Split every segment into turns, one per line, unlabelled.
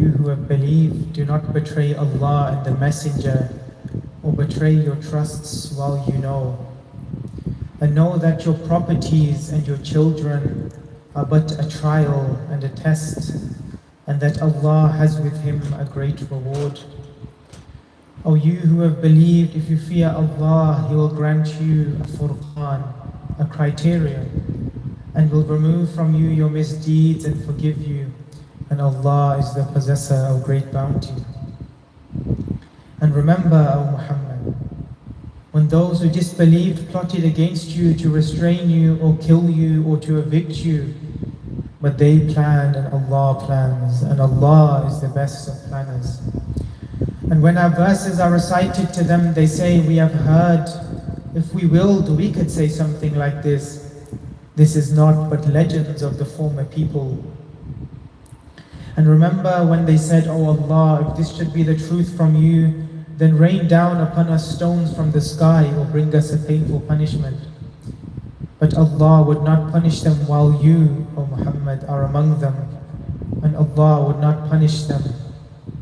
you who have believed, do not betray Allah and the Messenger, or betray your trusts while you know. And know that your properties and your children are but a trial and a test, and that Allah has with him a great reward. O you who have believed, if you fear Allah, He will grant you a furqan, a criterion, and will remove from you your misdeeds and forgive you. And Allah is the possessor of great bounty. And remember, O Muhammad, when those who disbelieved plotted against you to restrain you or kill you or to evict you, but they planned and Allah plans, and Allah is the best of planners. And when our verses are recited to them, they say, we have heard. If we willed, we could say something like this. This is not but legends of the former people. And remember when they said, O Allah, if this should be the truth from you, then rain down upon us stones from the sky or bring us a painful punishment. But Allah would not punish them while you, O Muhammad, are among them. And Allah would not punish them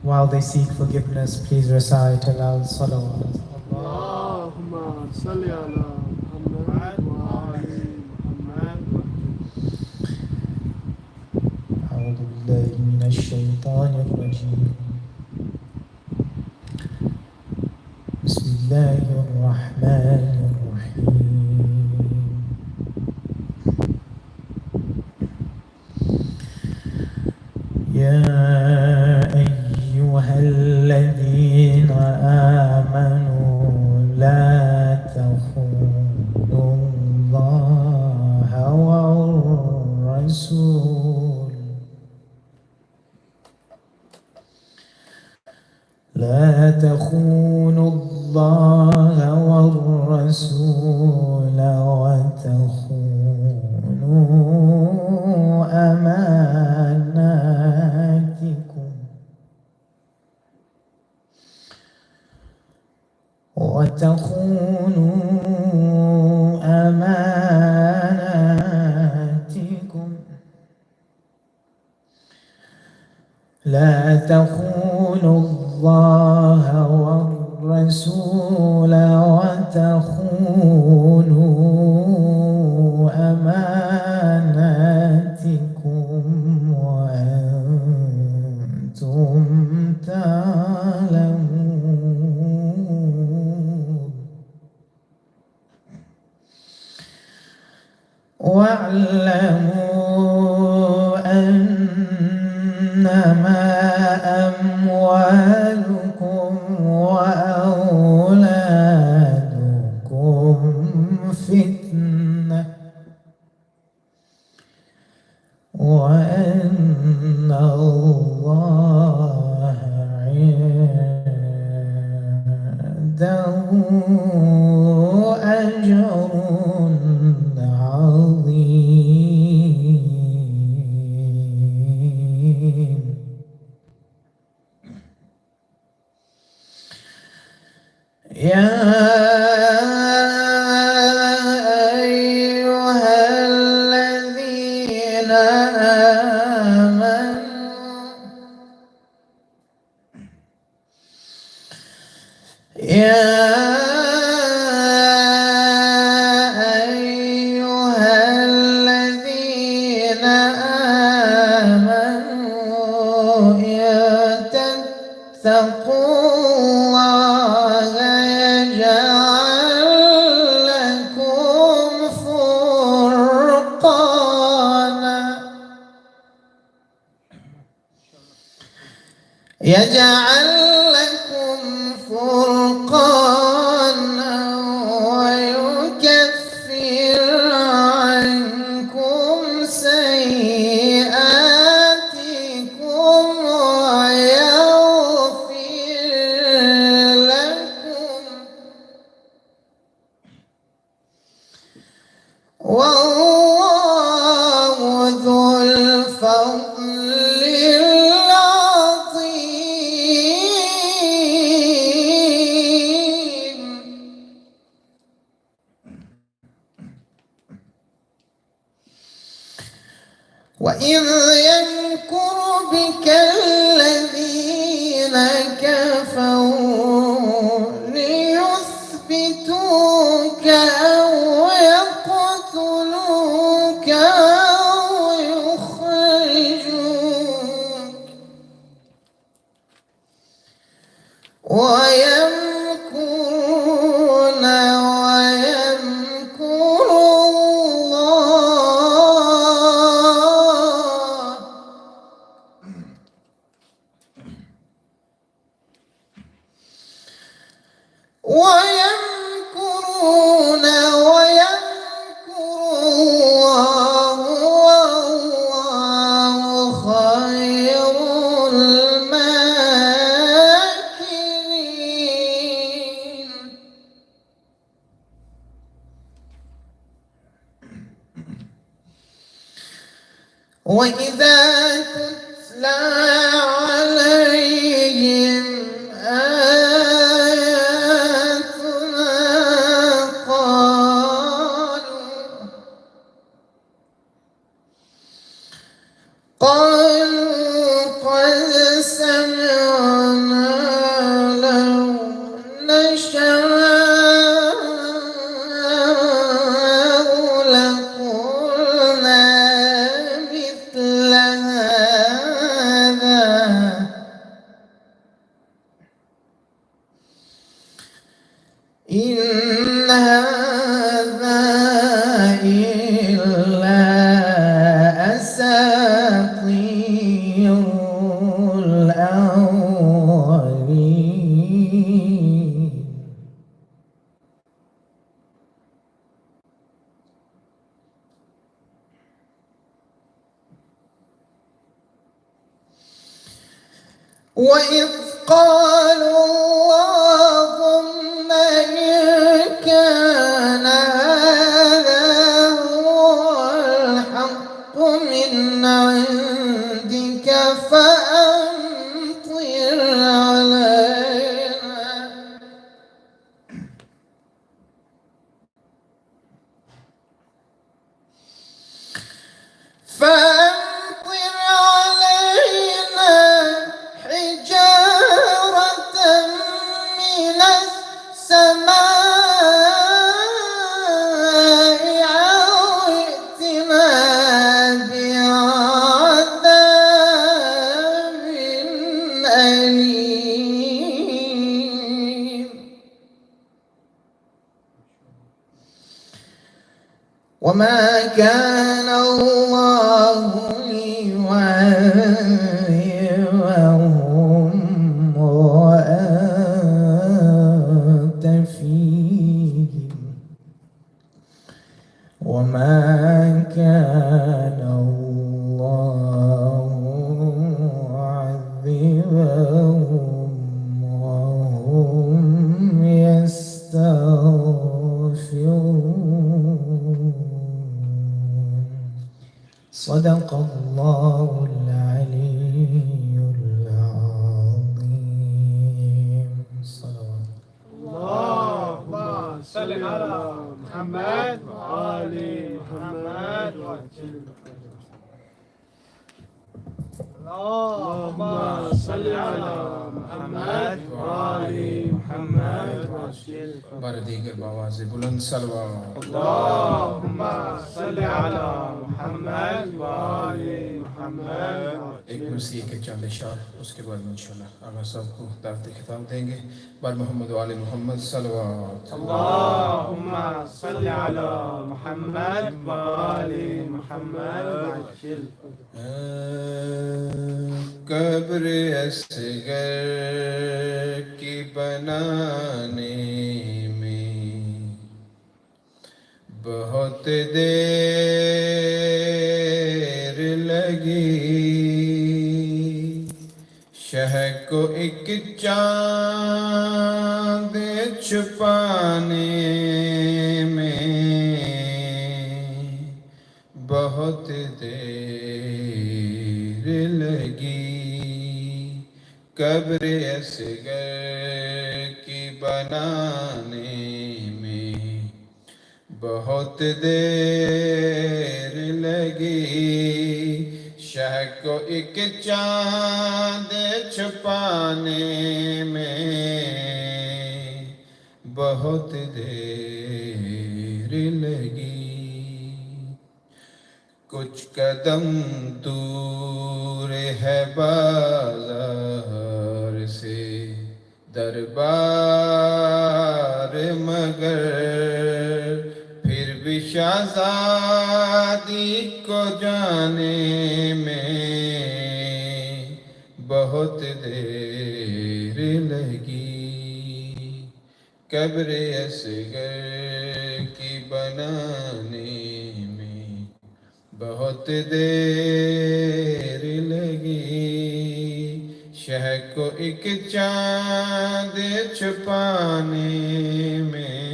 while they seek forgiveness. Please recite aloud salawat.
Allahumma salli ala Muhammad wa ali Muhammad.
أعوذ بالله من الشيطان الرجيم. بسم الله الرحمن الرحيم. يا أيها الذين آمنوا لا تخونوا الله والرسول لا تخونوا الله والرسول وتخونوا أماناتكم لا تخونوا الله والرسول وتخونوا أماناتكم وأنتم تعلمون واعلموا أنما أموالكم وأولادكم فتنة وأن الله عنده أجر عظيم. يا أيها الذين آمنوا اتقوا الله يجعل لكم فرقانا ويكفر عنكم سيئاتكم ويغفر لكم والله ذو الفضل العظيم. وإذ يمكر بك الذين كفروا ليثبتوك أو يقتلوك أو يخرجوك ويمكرون ويمكر الله ويمكرون ويمكر الله والله خير الماكرين وإذا تتلى عليهم آياتنا قالوا قد سمعنا لو نشاء لقلنا مثل هذا إن هذا إلا أساطير الأولين وإذ قالوا اللهم إن كان هذا هو الحق من عندك فأمطر علينا حجارة من السماء أو ائتنا بعذاب أليم وما كان الله ليعذبهم وأنت فيهم وما كان الله معذبهم وهم يستغفرون صدق الله العلي العظيم صلوات
اللهم صل على محمد وآل محمد وعجل اللهم صل على محمد وآل محمد وعجل
بردیگر بآواز بلند صلوات
اللهم صل على محمد وآل محمد
ایک موسیقی کے چند اشعار اس کے بعد انشاءاللہ آغا صاحب کو دعوت خطاب دیں گے بر محمد و آل محمد صلوات
اللهم صل على محمد وآل محمد وعجل
قبر اصغر کی بنانے میں بہت دیر لگی شہ کو ایک چاند چھپانے میں بہت دیر لگی قبر اصغر کی بنانے میں بہت دیر لگی شہ کو ایک چاند چھپانے میں، بہت دیر لگی، کچھ قدم دور ہے بازار سے دربار، مگر پھر بھی شہزادی کو جانے میں بہت دیر لگی، قبر اصغر کی بنانے میں بہت دیر لگی، شہ کو ایک چاند چھپانے میں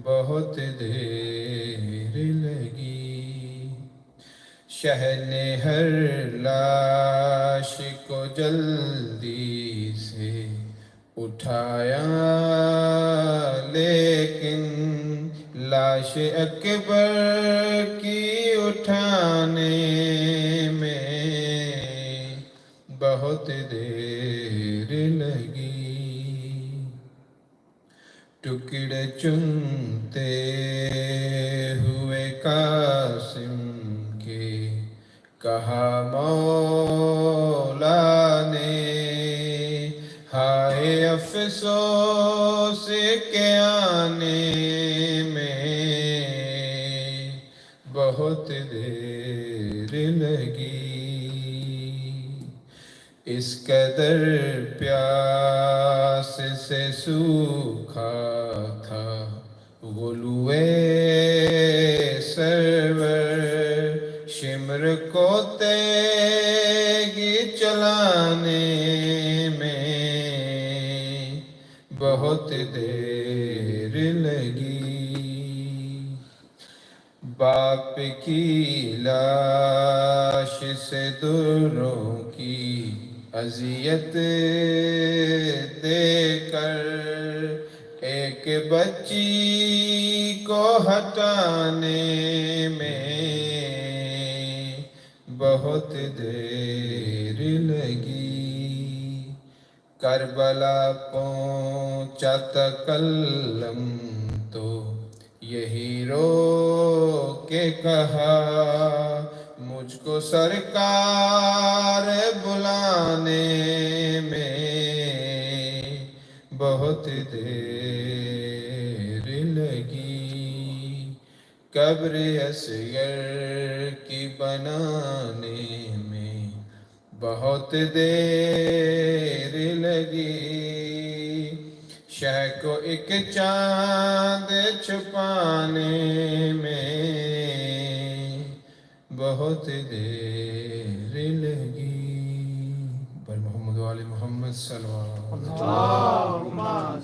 بہت دیر لگی، شہ نے ہر لاش کو جلدی سے اٹھایا، لیکن لاش اکبر کی اٹھانے میں بہت دیر لگی، ٹکڑے چنتے ہوئے قاسم کے کہا مولا نے، ہائے افسوس کے آنے میں بہت دیر لگی، اس قدر پیاس سے سوکھا تھا غلوئے سرور، شمر کو تیگ چلانے میں بہت دیر لگی، باپ کی لاش سے دروں کی اذیت دے کر ایک بچی کو ہٹانے میں بہت دیر لگی، کربلا پہنچا تکلم تو یہی رو کے کہا، مجھ کو سرکار بلانے میں بہت دیر لگی، قبر اصغر کی بنانے میں بہت دیر لگی، شہ کو ایک چاند چھپانے میں بہت دیر لگی، پر محمد و آل محمد صلی اللہ علیہ وسلم،
اللهم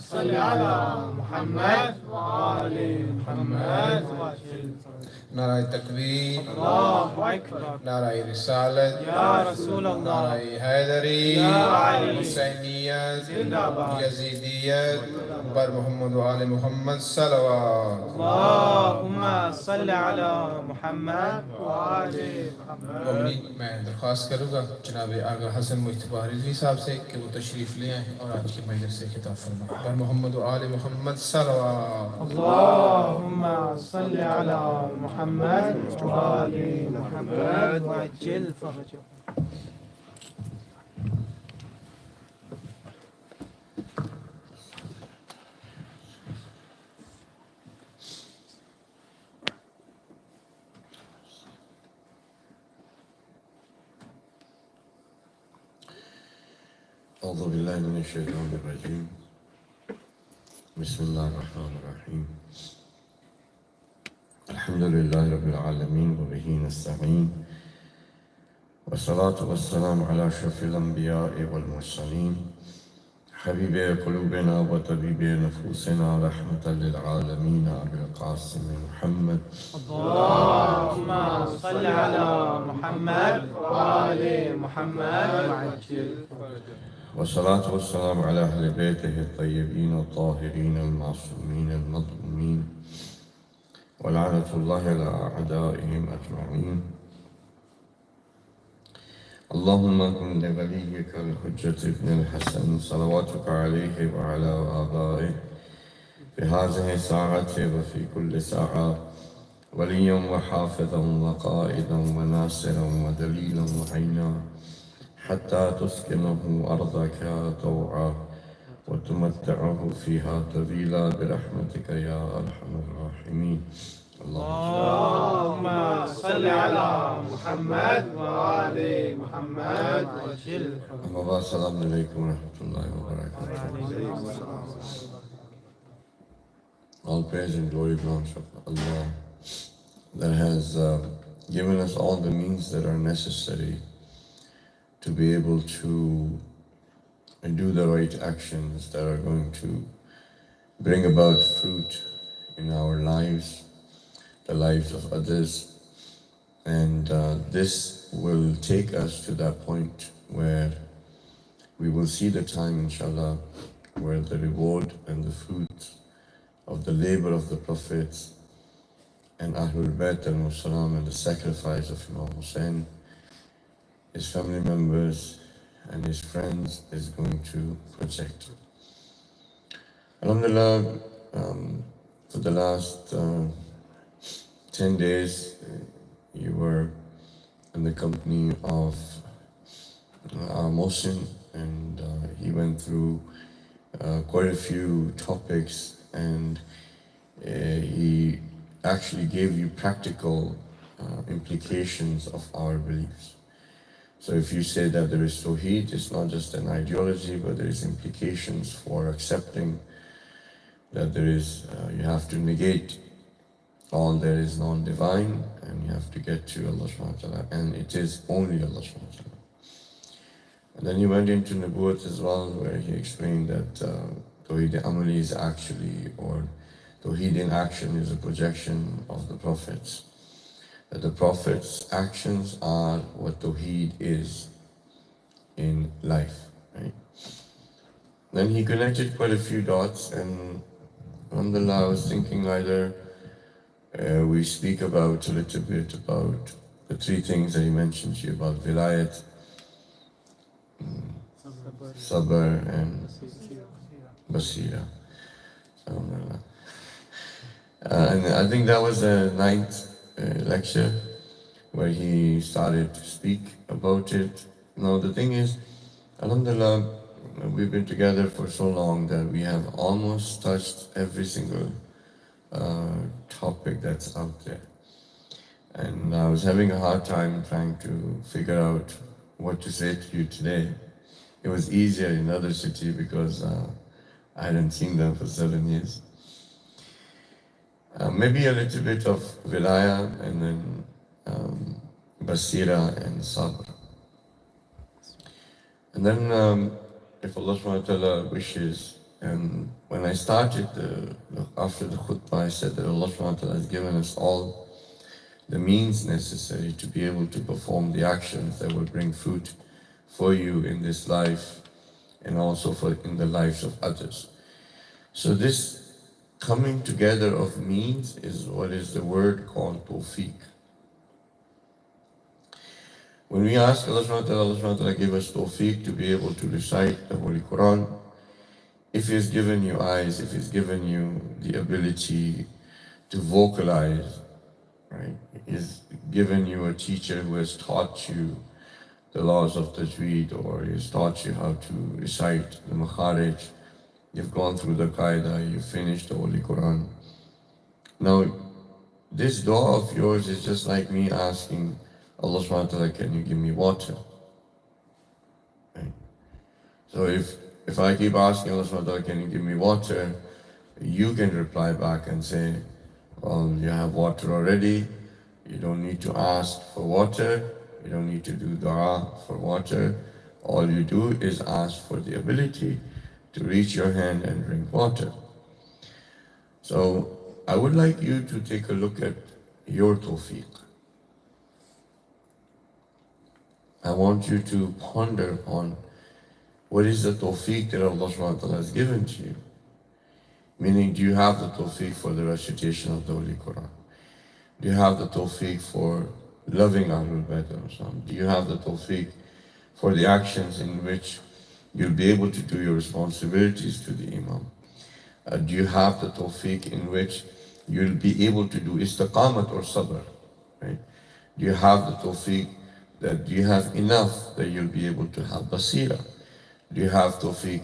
صل على محمد وآل محمد وعجل فرجهم.
نعرہ تکبیر،
اللہ اکبر،
نعرہ رسالت،
یا رسول اللہ،
نعرہ حیدری،
یا علی،
حسینیت،
زندہ باد،
یزیدیت، بر محمد و آل محمد صلوات۔
اللهم صل على محمد وآل محمد.
ممنون، میں درخواست کروں گا جناب آغا حسن مجتبی رضوی صاحب سے کہ وہ تشریف لے آئیں اور آج کی مجلس سے خطاب فرمائیں۔ بر محمد و آل محمد صلوات۔
اللهم صل على محمد وآل محمد وعجل فرجهم.
أعوذ بالله من الشيطان الرجيم. بسم الله الرحمن الرحيم. الحمد لله رب العالمين وبه نستعين، والصلاة والسلام على أشرف الأنبياء والمرسلين، حبيب قلوبنا وطبيب نفوسنا، رحمة للعالمين، أبي القاسم محمد.
اللهم صل على محمد وآل محمد وعجل فرجهم.
والصلاة والسلام على أهل بيته الطيبين الطاهرين المعصومين المظلومين ولعنة الله على أعدائهم أجمعين. اللهم كن لوليك الحجة ابن الحسن صلواتك عليه وعلى آبائه في هذه الساعة وفي كل ساعة وليا وحافظا وقائدا وناصرا ودليلا وعينا حتى تسكنه أرضك طوعا وتمتعه فيها طويلا برحمتك يا أرحم الراحمين.
اللهم صل على محمد وآل محمد وجل.
أما بعد السلام عليكم ورحمة الله وبركاته. All praise and glory belongs to Allah that has given us all the means that are necessary to be able to do the right actions that are going to bring about fruit in our lives, the lives of others, and this will take us to that point where we will see the time, inshallah, where the reward and the fruit of the labor of the Prophets and Ahlul Bayt al-Musalam and the sacrifice of Imam Hussein, his family members and his friends is going to project. Alhamdulillah, for the last 10 days, you were in the company of our Mohsin, and he went through quite a few topics, and he actually gave you practical implications of our beliefs. So if you say that there is Tawheed, it's not just an ideology, but there is implications for accepting that there is, you have to negate all that is non-divine, and you have to get to Allah subhanahu wa ta'ala, and it is only Allah subhanahu wa ta'ala. And then he went into Nubuwwat as well, where he explained that Tawheed Amali is actually, or Tawheed in action is a projection of the Prophets. That the Prophet's actions are what Tawheed is in life, right? Then he connected quite a few dots, and alhamdulillah, I was thinking either we speak about a little bit about the three things that he mentioned to you about Vilayat, Sabr, and Basira. Alhamdulillah. And I think that was the ninth lecture where he started to speak about it. Now the thing is, alhamdulillah, we've been together for so long that we have almost touched every single topic that's out there. And I was having a hard time trying to figure out what to say to you today. It was easier in another city because I hadn't seen them for 7 years. Maybe a little bit of Vilaya, and then Basira and Sabr. And then if Allah subhanahu wa ta'ala wishes, and when I started after the khutbah, I said that Allah subhanahu wa ta'ala has given us all the means necessary to be able to perform the actions that will bring fruit for you in this life and also in the lives of others. So this coming together of means is what is the word called tawfiq. When we ask Allah subhanahu wa ta'ala give us tawfiq to be able to recite the Holy Quran, if He's given you eyes, if He's given you the ability to vocalize, right? He's given you a teacher who has taught you the laws of tajweed, or He's taught you how to recite the makharij. You've gone through the qaida, you've finished the Holy Quran. Now, this dua of yours is just like me asking Allah subhanahu wa ta'ala, can you give me water? Right? So if I keep asking Allah subhanahu wa ta'ala, can you give me water? You can reply back and say, well, you have water already. You don't need to ask for water. You don't need to do dua for water. All you do is ask for the ability to reach your hand and drink water. So I would like you to take a look at your tawfiq. I want you to ponder on what is the tawfiq that Allah subhanahu wa ta'ala has given to you? Meaning, do you have the tawfiq for the recitation of the Holy Quran? Do you have the tawfiq for loving Ahlul Bayt? Do you have the tawfiq for the actions in which you'll be able to do your responsibilities to the Imam? Do you have the tawfiq in which you'll be able to do istiqamat or sabr? Right? Do you have the tawfiq that you have enough that you'll be able to have basira? Do you have tawfiq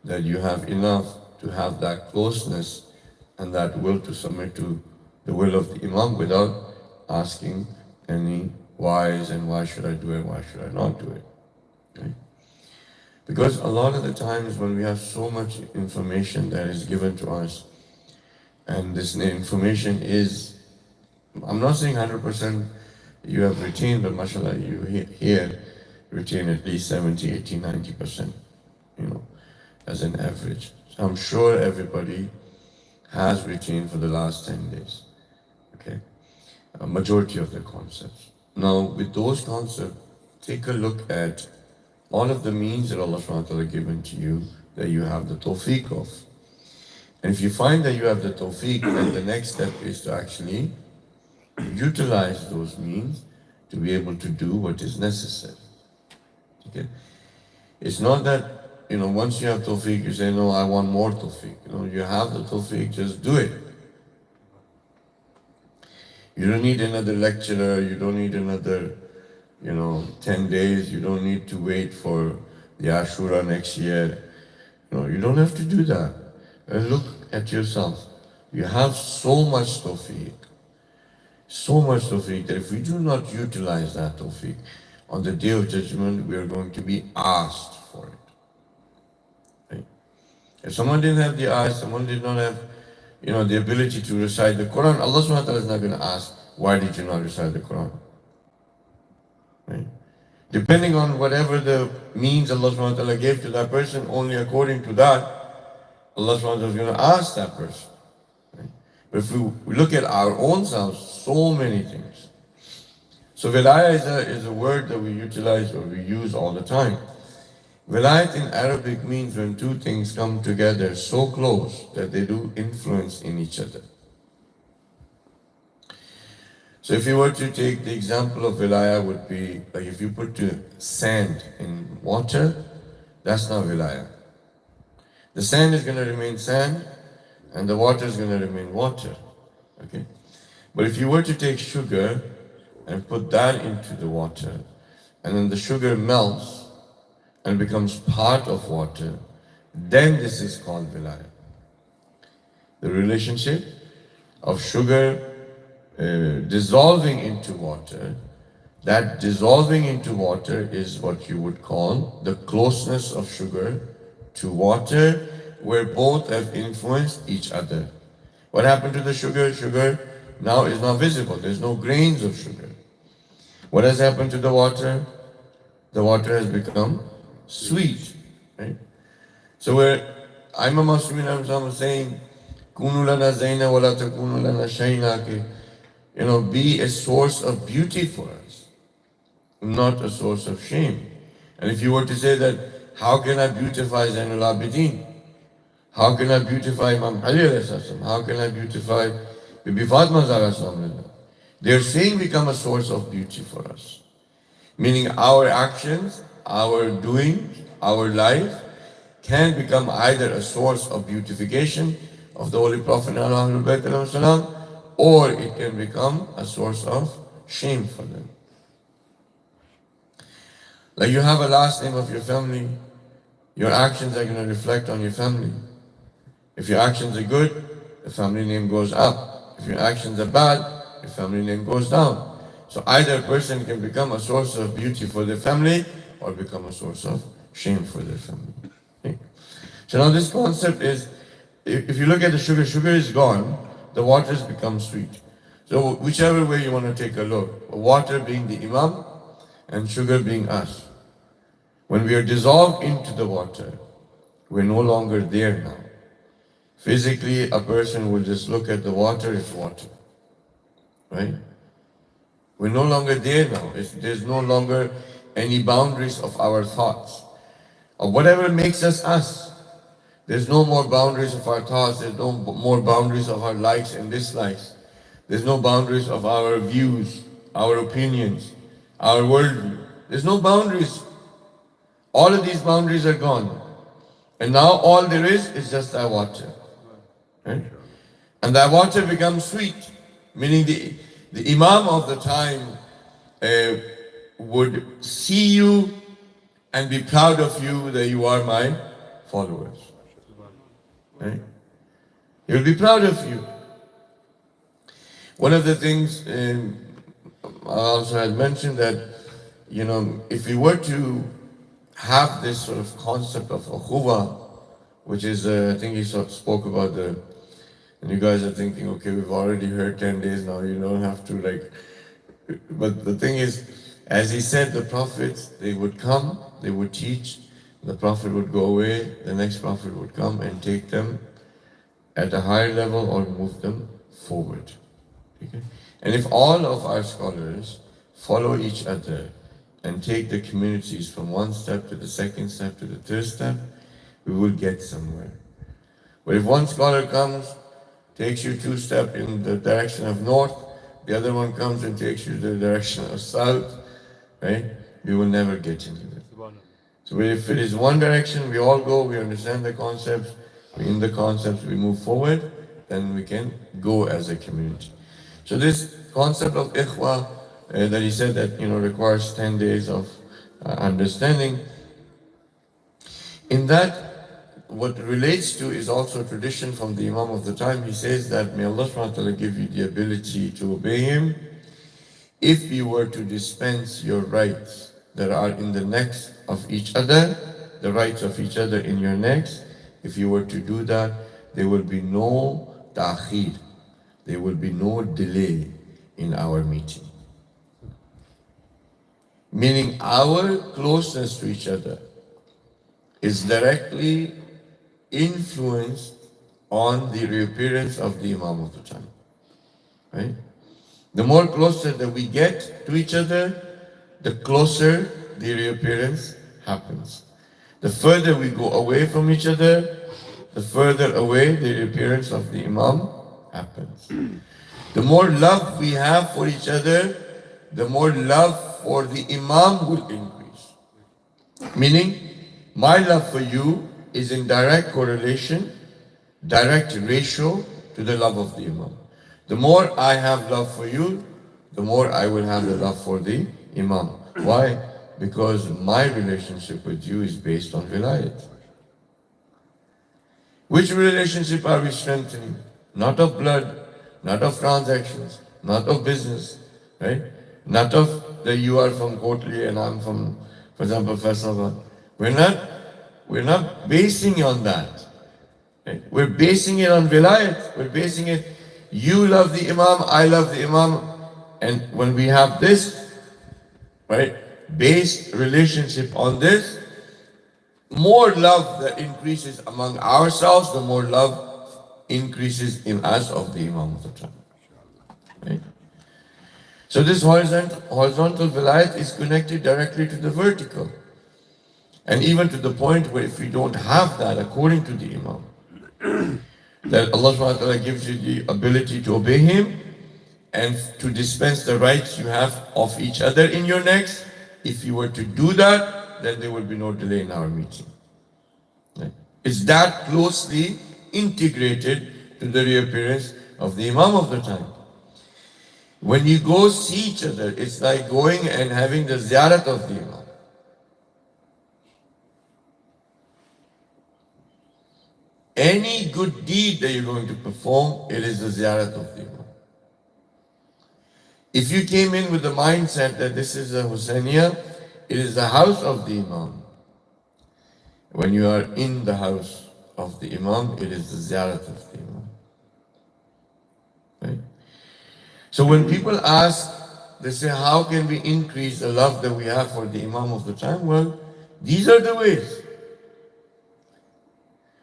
that you have enough to have that closeness and that will to submit to the will of the Imam without asking any whys and why should I do it, why should I not do it? Right? Because a lot of the times when we have so much information that is given to us, and this information is, I'm not saying 100% you have retained, but mashallah, you here retain at least 70, 80, 90%, as an average. So I'm sure everybody has retained for the last 10 days, okay? A majority of the concepts. Now, with those concepts, take a look at all of the means that Allah subhanahu wa ta'ala given to you that you have the tawfiq of. And if you find that you have the tawfiq, then the next step is to actually utilize those means to be able to do what is necessary. Okay? It's not that, once you have tawfiq, you say, no, I want more tawfiq. You have the tawfiq, just do it. You don't need another lecturer, you don't need another 10 days, you don't need to wait for the Ashura next year. You don't have to do that. Look at yourself. You have so much tawfiq that if we do not utilize that tawfiq, on the day of judgment, we are going to be asked for it. Right? If someone didn't have the eyes, someone did not have the ability to recite the Quran, Allah subhanahu wa ta'ala is not going to ask, why did you not recite the Quran? Right? Depending on whatever the means Allah subhanahu wa ta'ala gave to that person, only according to that, Allah subhanahu wa ta'ala is going to ask that person. Right? But if we look at our own selves, so many things. So wilayah is a word that we utilize or we use all the time. Wilayat in Arabic means when two things come together so close that they do influence in each other. So if you were to take the example of wilayah would be like if you put sand in water, that's not wilayah. The sand is going to remain sand and the water is going to remain water. Okay? But if you were to take sugar and put that into the water, and then the sugar melts and becomes part of water, then this is called wilayah. The relationship of sugar dissolving into water, that dissolving into water is what you would call the closeness of sugar to water, where both have influenced each other. What happened to the sugar? Sugar now is not visible. There's no grains of sugar. What has happened to the water? The water has become sweet. Right? So Imam Muslimin was saying, Kunu lana zayna wa la takunu lana shayna, be a source of beauty for us, not a source of shame. And if you were to say that, how can I beautify Zainul Abidin? How can I beautify Imam Ali alayhi salam? How can I beautify Bibi Fatima Zahra? They're saying become a source of beauty for us. Meaning our actions, our doing, our life can become either a source of beautification of the Holy Prophet ﷺ, or it can become a source of shame for them. Like you have a last name of your family, your actions are going to reflect on your family. If your actions are good, the family name goes up. If your actions are bad, the family name goes down. So either a person can become a source of beauty for their family or become a source of shame for their family. Okay? So now this concept is, if you look at the sugar, sugar is gone, the water has become sweet. So whichever way you want to take a look, water being the Imam and sugar being us. When we are dissolved into the water, we're no longer there now. Physically, a person will just look at the water, it's water. Right? We're no longer there now. There's no longer any boundaries of our thoughts. of whatever makes us us. There's no more boundaries of our thoughts. There's no more boundaries of our likes and dislikes. There's no boundaries of our views, our opinions, our worldview. There's no boundaries. All of these boundaries are gone. And now all there is just that water. Right? And that water becomes sweet, meaning the Imam of the time would see you and be proud of you that you are my followers. Right? He will be proud of you. One of the things I also had mentioned that, if we were to have this sort of concept of ukhuwa, which is, I think he spoke about and you guys are thinking, okay, we've already heard 10 days now, you don't have to but the thing is, as he said, the prophets, they would come, they would teach, the prophet would go away, the next prophet would come and take them at a higher level or move them forward. Okay? And if all of our scholars follow each other and take the communities from one step to the second step to the third step, we will get somewhere. But if one scholar comes, takes you 2 steps in the direction of north, the other one comes and takes you the direction of south, right? We will never get into it. So if it is one direction, we all go, we understand the concepts, in the concepts we move forward, then we can go as a community. So this concept of ikhwa that he said that requires 10 days of understanding, in that what relates to is also a tradition from the Imam of the time. He says that may Allah subhanahu wa ta'ala give you the ability to obey him. If you were to dispense your rights that are in the necks of each other, the rights of each other in your necks, if you were to do that, there will be no ta'khir, there will be no delay in our meeting. Meaning our closeness to each other is directly influenced on the reappearance of the Imam of the time. Right? The more closer that we get to each other, the closer the reappearance happens. The further we go away from each other, the further away the reappearance of the Imam happens. The more love we have for each other, the more love for the Imam will increase. Meaning, my love for you is in direct correlation, direct ratio to the love of the Imam. The more I have love for you, the more I will have the love for the Imam. Why? Because my relationship with you is based on vilayat. Which relationship are we strengthening? Not of blood, not of transactions, not of business, right? Not of that you are from Kotli and I'm from, for example, Faisalabad. We're not basing it on that. Right? We're basing it on vilayat. We're basing it, you love the Imam, I love the Imam. And when we have this, right, based relationship on this, more love that increases among ourselves, the more love increases in us of the Imam of the time. Right? So this horizontal vilayat is connected directly to the vertical. And even to the point where if we don't have that according to the Imam, that Allah subhanahu wa ta'ala gives you the ability to obey him and to dispense the rights you have of each other in your necks. If you were to do that, then there will be no delay in our meeting. Right? It's that closely integrated to the reappearance of the Imam of the time. When you go see each other, it's like going and having the ziyarat of the Imam. Any good deed that you're going to perform, it is the ziyarat of the Imam. If you came in with the mindset that this is a Husainiya, it is the house of the Imam. When you are in the house of the Imam, it is the ziyarat of the Imam. Right? So when people ask, they say, how can we increase the love that we have for the Imam of the time? Well, these are the ways.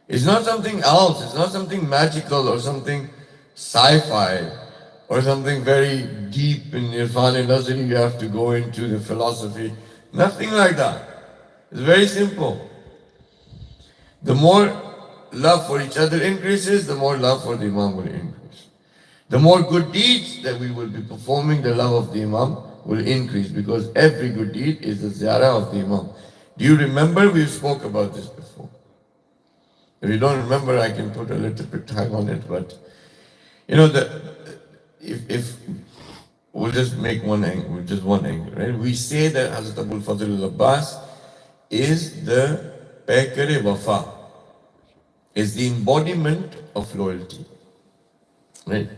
It's not something else, it's not something magical or something sci-fi or something very deep in Irfan and Nazari you have to go into the philosophy. Nothing like that. It's very simple. The more love for each other increases, the more love for the Imam will increase. The more good deeds that we will be performing, the love of the Imam will increase, because every good deed is the ziyarah of the Imam. Do you remember? We spoke about this before. If you don't remember, I can put a little bit time on it, but you know, if we'll just make one angle, just one angle, right? We say that Hazrat Abul Fadl al-Abbas is the Paikare Wafa, is the embodiment of loyalty, right?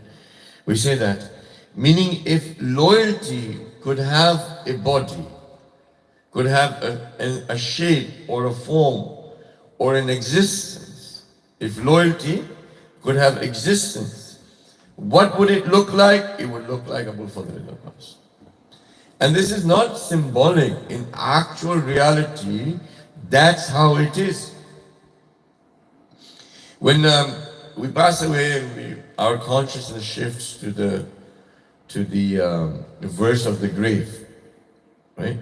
We say that, meaning if loyalty could have a body, could have a shape or a form or an existence, if loyalty could have existence, what would it look like? It would look like Abul Fadl al-Abbas. And this is not symbolic. In actual reality, that's how it is. When we pass away and our consciousness shifts to the verse of the grave, right?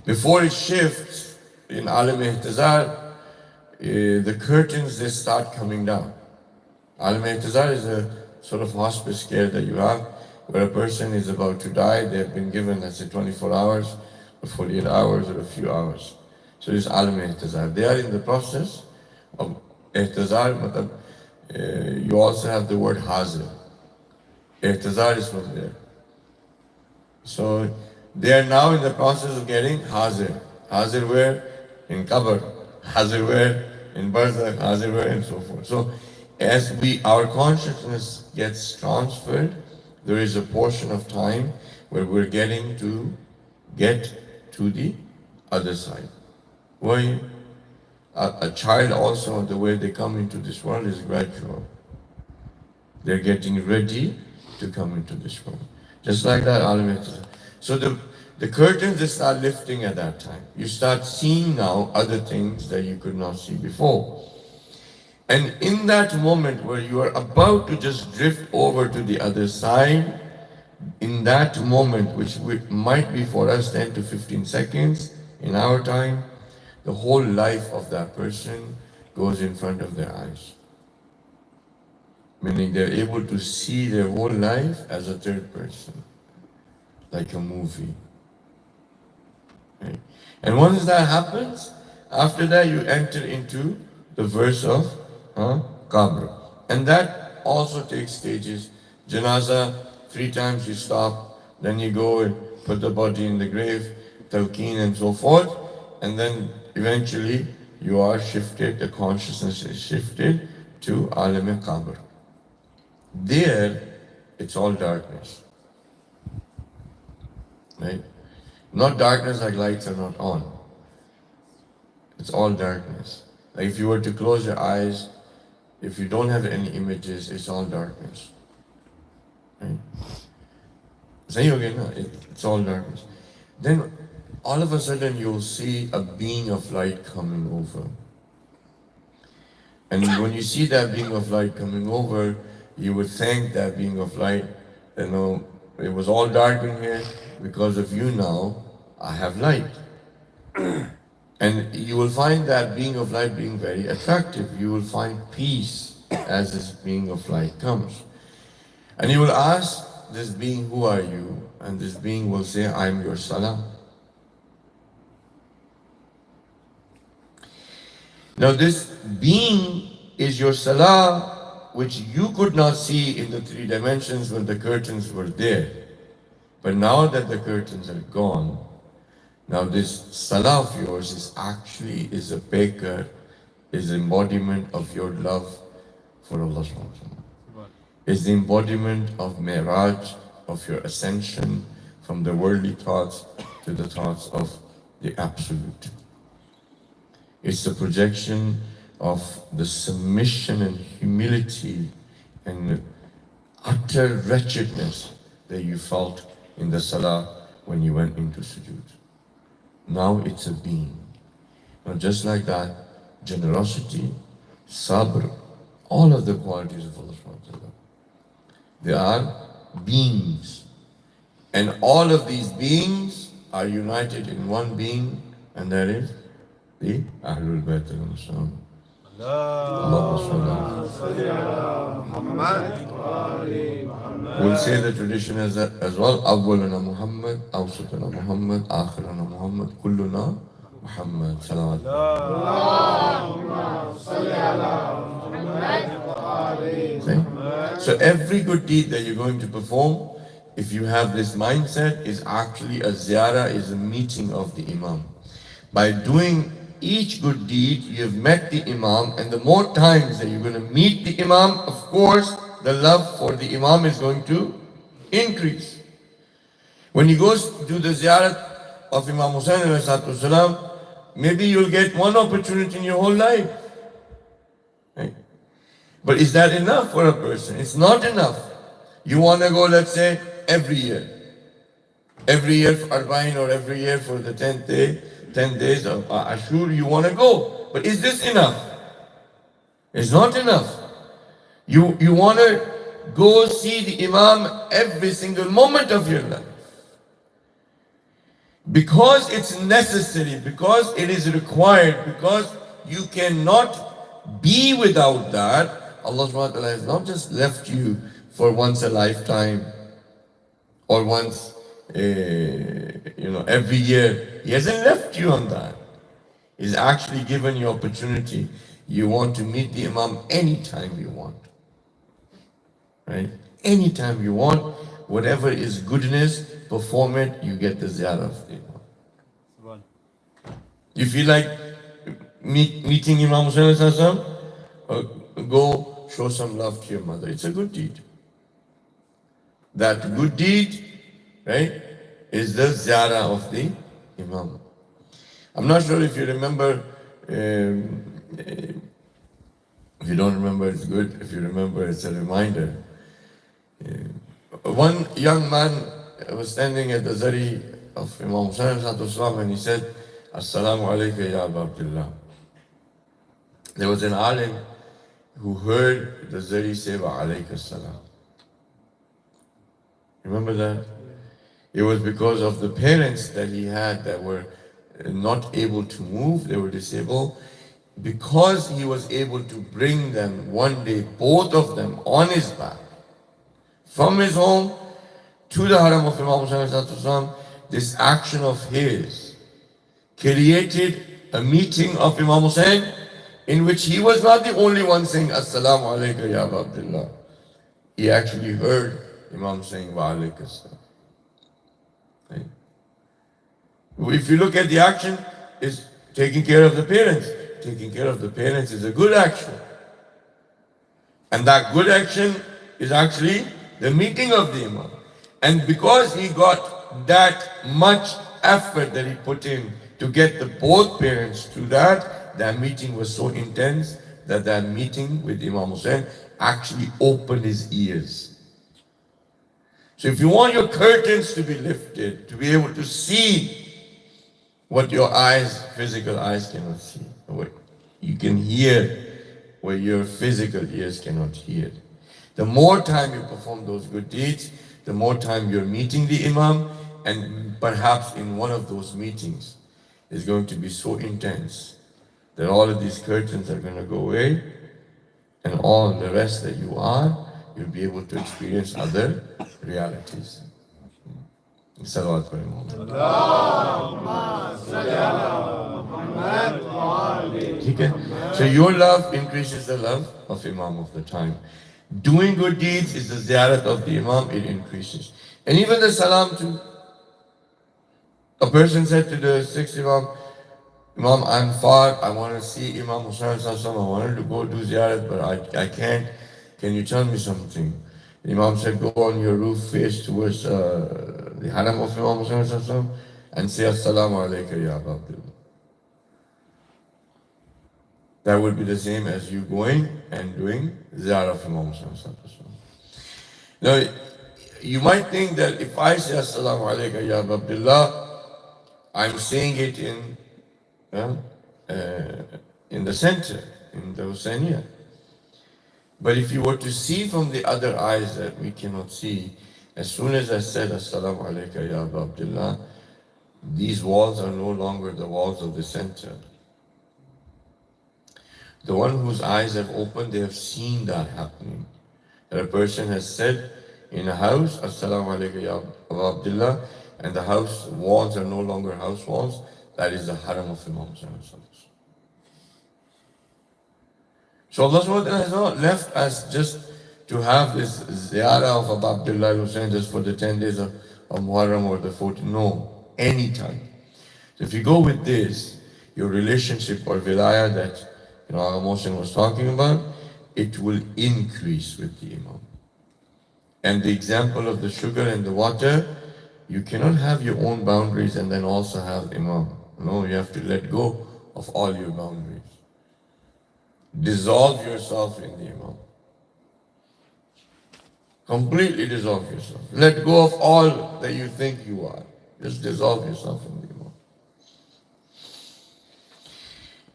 Before it shifts, in Alam Ihtizar, the curtains, they start coming down. Alam Ihtizar is a sort of hospice care that you have, where a person is about to die. They have been given, let's say, 24 hours, or 48 hours, or a few hours. So it's Alam Ihtizar. They are in the process of Ihtizar. You also have the word Hazir. Ihtizar is from there. So they are now in the process of getting Hazir. Hazir where? In Qabr. Hazir where? In Barzakh. Hazir where? And so forth. So as our consciousness gets transferred, there is a portion of time where we're getting to get to the other side. Why? A child also, the way they come into this world is gradual. They're getting ready to come into this world. Just like that, so the curtains, they start lifting at that time. You start seeing now other things that you could not see before. And in that moment where you are about to just drift over to the other side, in that moment, which might be for us 10 to 15 seconds in our time, the whole life of that person goes in front of their eyes. Meaning they're able to see their whole life as a third person, like a movie. Right? And once that happens, after that you enter into the verse of Qabr. And that also takes stages. Janaza, 3 times you stop, then you go and put the body in the grave, talqeen and so forth, and then eventually you are shifted, the consciousness is shifted to Alam Qabr. There, it's all darkness. Right? Not darkness like lights are not on. It's all darkness. Like if you were to close your eyes, if you don't have any images, it's all darkness. Right? It's all darkness. Then all of a sudden you'll see a being of light coming over. And when you see that being of light coming over, you would thank that being of light. It was all dark in here. Because of you now, I have light. And you will find that being of light being very attractive. You will find peace as this being of light comes. And you will ask this being, who are you? And this being will say, I am your salah. Now this being is your salah, which you could not see in the 3 dimensions when the curtains were there. But now that the curtains are gone, now this salah of yours is a baker, is the embodiment of your love for Allah subhanahu wa ta'ala. Is the embodiment of Mi'raj, of your ascension from the worldly thoughts to the thoughts of the Absolute. It's the projection of the submission and humility and utter wretchedness that you felt in the salah when you went into sujood. Now it's a being. Now just like that, generosity, sabr, all of the qualities of Allah subhanahu wa ta'ala, they are beings. And all of these beings are united in one being, and that is the Ahlul Bayt al-Muslim. Allahumma salli ala We'll say the tradition as well. أولنا محمد أوسطنا محمد آخرنا محمد كلنا محمد صلوات. Okay? So every good deed that you're going to perform, if you have this mindset, is actually a ziyarah, is a meeting of the Imam. By doing each good deed, you have met the Imam, and the more times that you're going to meet the Imam, of course, the love for the Imam is going to increase. When you go to the ziyarat of Imam Hussain alayhi salatu wasalam, maybe you'll get one opportunity in your whole life. Right? But is that enough for a person? It's not enough. You want to go, let's say, every year. Every year for Arba'in or every year for the 10th day, 10 days of Ashur, you want to go. But is this enough? It's not enough. You want to go see the Imam every single moment of your life. Because it's necessary, because it is required, because you cannot be without that. Allah subhanahu wa ta'ala has not just left you for once a lifetime or once every year. He hasn't left you on that. He's actually given you opportunity. You want to meet the Imam anytime you want. Right? Anytime you want, whatever is goodness, perform it, you get the ziyarah of the Imam. You feel like meeting Imam Hussain, go show some love to your mother. It's a good deed. That good deed, right, is the ziyarah of the Imam. I'm not sure if you remember, if you don't remember, it's good. If you remember, it's a reminder. One young man was standing at the zari of Imam Hussain and he said, Assalamu alaikum ya Abu Abdullah. There was an alim who heard the zari say wa alayka salam. Remember that? It was because of the parents that he had that were not able to move, they were disabled. Because he was able to bring them one day, both of them on his back, from his home to the haram of Imam Hussain, this action of his created a meeting of Imam Hussain in which he was not the only one saying Assalamu alaikum ya Abu Abdullah. He actually heard Imam saying wa alaikum assalam. Right? If you look at the action, is taking care of the parents. Taking care of the parents is a good action. And that good action is actually the meeting of the Imam. And because he got that much effort that he put in to get the both parents to that meeting was so intense that meeting with Imam Hussain actually opened his ears. So if you want your curtains to be lifted, to be able to see what your eyes, physical eyes cannot see, what you can hear where your physical ears cannot hear. The more time you perform those good deeds, the more time you're meeting the Imam, and perhaps in one of those meetings is going to be so intense that all of these curtains are going to go away, and all the rest that you are, you'll be able to experience other realities. Salawat for Imam. Okay? So your love increases the love of Imam of the time. Doing good deeds is the ziyarat of the Imam, it increases. And even the salam too. A person said to the sixth Imam, Imam, I'm far, I want to see Imam Hussain, I wanted to go do ziyarat, but I can't. Can you tell me something? The Imam said, go on your roof, face towards the haram of Imam Hussain and say, Assalamu alaikum ya Abu Abdullah. That would be the same as you going and doing ziyarah of Imam Hussain. Now, you might think that if I say Assalamu alaikum ya Abu Abdullah, I'm saying it in the center, in the Hussainiyah. But if you were to see from the other eyes that we cannot see, as soon as I said Assalamu alaikum ya Abu Abdullah, these walls are no longer the walls of the center. The one whose eyes have opened, they have seen that happening. That a person has said in a house, Assalamu alaikum ya Abu Abdullah, and the house walls are no longer house walls. That is the haram of Imam Sallallahu Alaihi Wasallam. So Allah subhanahu wa ta'ala has not left us just to have this ziyarah of Abu Abdullah Hussain just for the 10 days of Muharram or the 14. No, anytime. So if you go with this, your relationship or wilayah that Agha Mohsin was talking about, it will increase with the Imam. And the example of the sugar and the water, you cannot have your own boundaries and then also have Imam. No, you have to let go of all your boundaries. Dissolve yourself in the Imam. Completely dissolve yourself. Let go of all that you think you are. Just dissolve yourself in the Imam.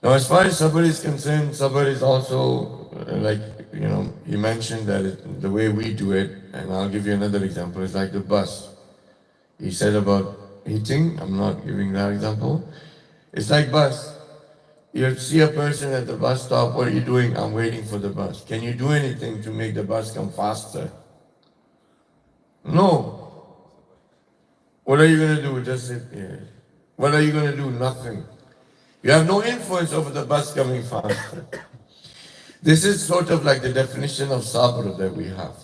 Now, as far as sabr is concerned, sabr is also like, he mentioned that the way we do it, and I'll give you another example, it's like the bus. He said about eating, I'm not giving that example. It's like bus. You see a person at the bus stop, what are you doing? I'm waiting for the bus. Can you do anything to make the bus come faster? No. What are you going to do? Just sit here. What are you going to do? Nothing. You have no influence over the bus coming faster. This is sort of like the definition of sabr that we have.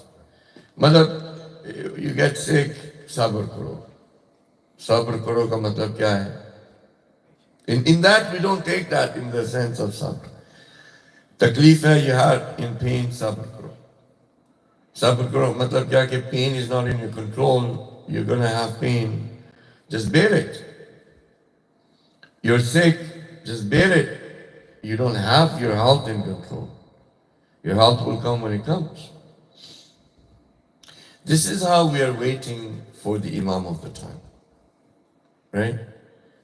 Matlab, you get sick, sabr karo. Sabr karo ka matlab kya hai? In that, we don't take that in the sense of sabr. Takleef hai, you are in pain, sabr karo. Sabr karo, matlab kya ki pain is not in your control, you're going to have pain. Just bear it. You're sick, just bear it. You don't have your health in control. Your health will come when it comes. This is how we are waiting for the Imam of the time. Right?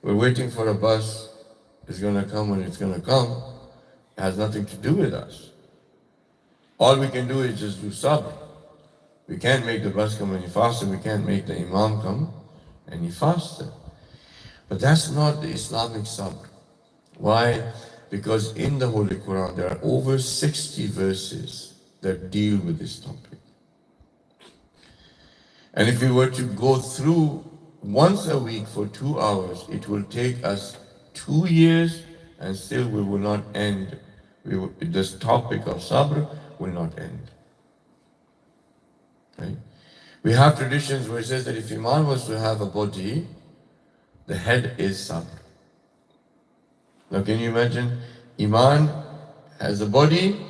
We're waiting for a bus. It's going to come when it's going to come. It has nothing to do with us. All we can do is just do sabr. We can't make the bus come any faster. We can't make the Imam come any faster. But that's not the Islamic sabr. Why? Because in the Holy Quran, there are over 60 verses that deal with this topic. And if we were to go through once a week for 2 hours, it will take us 2 years and still we will not end. This topic of sabr will not end. Right? We have traditions where it says that if Iman was to have a body, the head is sabr. Now can you imagine? Iman has a body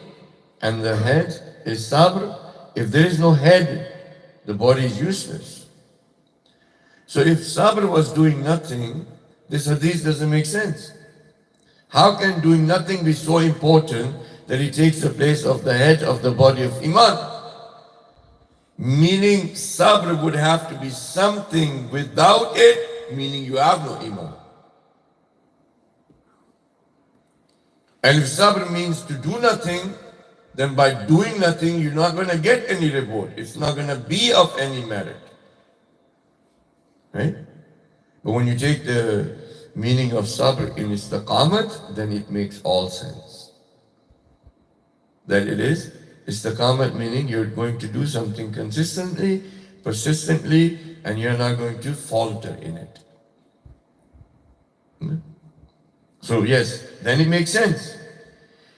and the head is sabr. If there is no head, the body is useless. So if sabr was doing nothing, this hadith doesn't make sense. How can doing nothing be so important that it takes the place of the head of the body of Iman? Meaning sabr would have to be something without it, meaning you have no Iman. And if sabr means to do nothing, then by doing nothing, you're not going to get any reward. It's not going to be of any merit. Right? But when you take the meaning of sabr in istiqamat, then it makes all sense. That it is istiqamat, meaning you're going to do something consistently, persistently, and you're not going to falter in it. So yes, then it makes sense.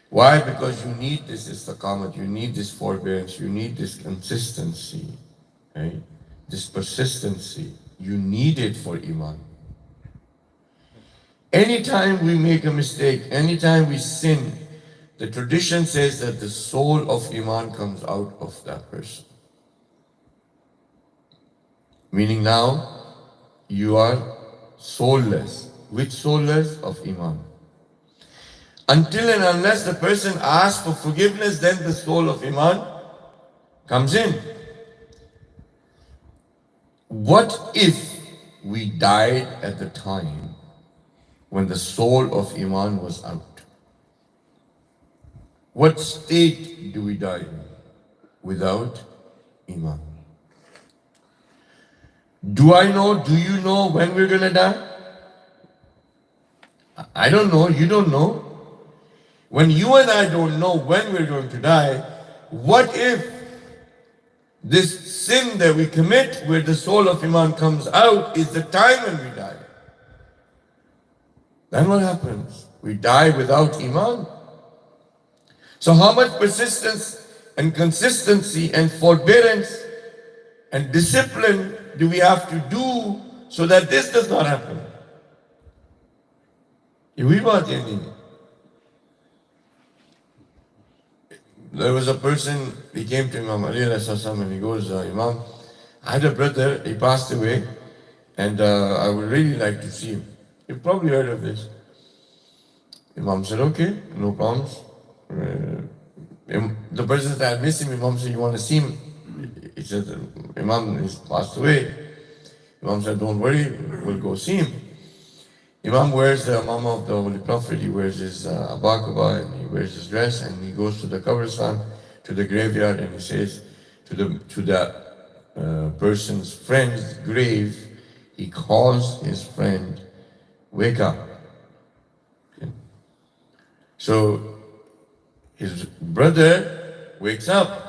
Why? Because you need this istiqamat, you need this forbearance, you need this consistency, right? This persistency. You need it for Iman. Anytime we make a mistake, anytime we sin, the tradition says that the soul of Iman comes out of that person. Meaning now, you are soulless. Which soulless? Of Iman. Until and unless the person asks for forgiveness, then the soul of Iman comes in. What if we died at the time when the soul of Iman was out? What state do we die in? Without Iman. Do I know? Do you know when we're going to die? I don't know. You don't know. When you and I don't know when we're going to die, what if this sin that we commit where the soul of Iman comes out is the time when we die? Then what happens? We die without Iman. So how much persistence and consistency and forbearance and discipline do we have to do so that this does not happen? There was a person, he came to Imam Ali and he goes, Imam, I had a brother, he passed away, and I would really like to see him. You've probably heard of this. Imam said, okay, no problems. The person said, I miss him. Imam said, you want to see him? He said, Imam has passed away. Imam said, don't worry, we'll go see him. Imam wears the Imam of the Holy Prophet, he wears his abakaba and he wears his dress and he goes to the qabristan, to the graveyard, and he says to the person's friend's grave, he calls his friend, wake up. Okay. So his brother wakes up.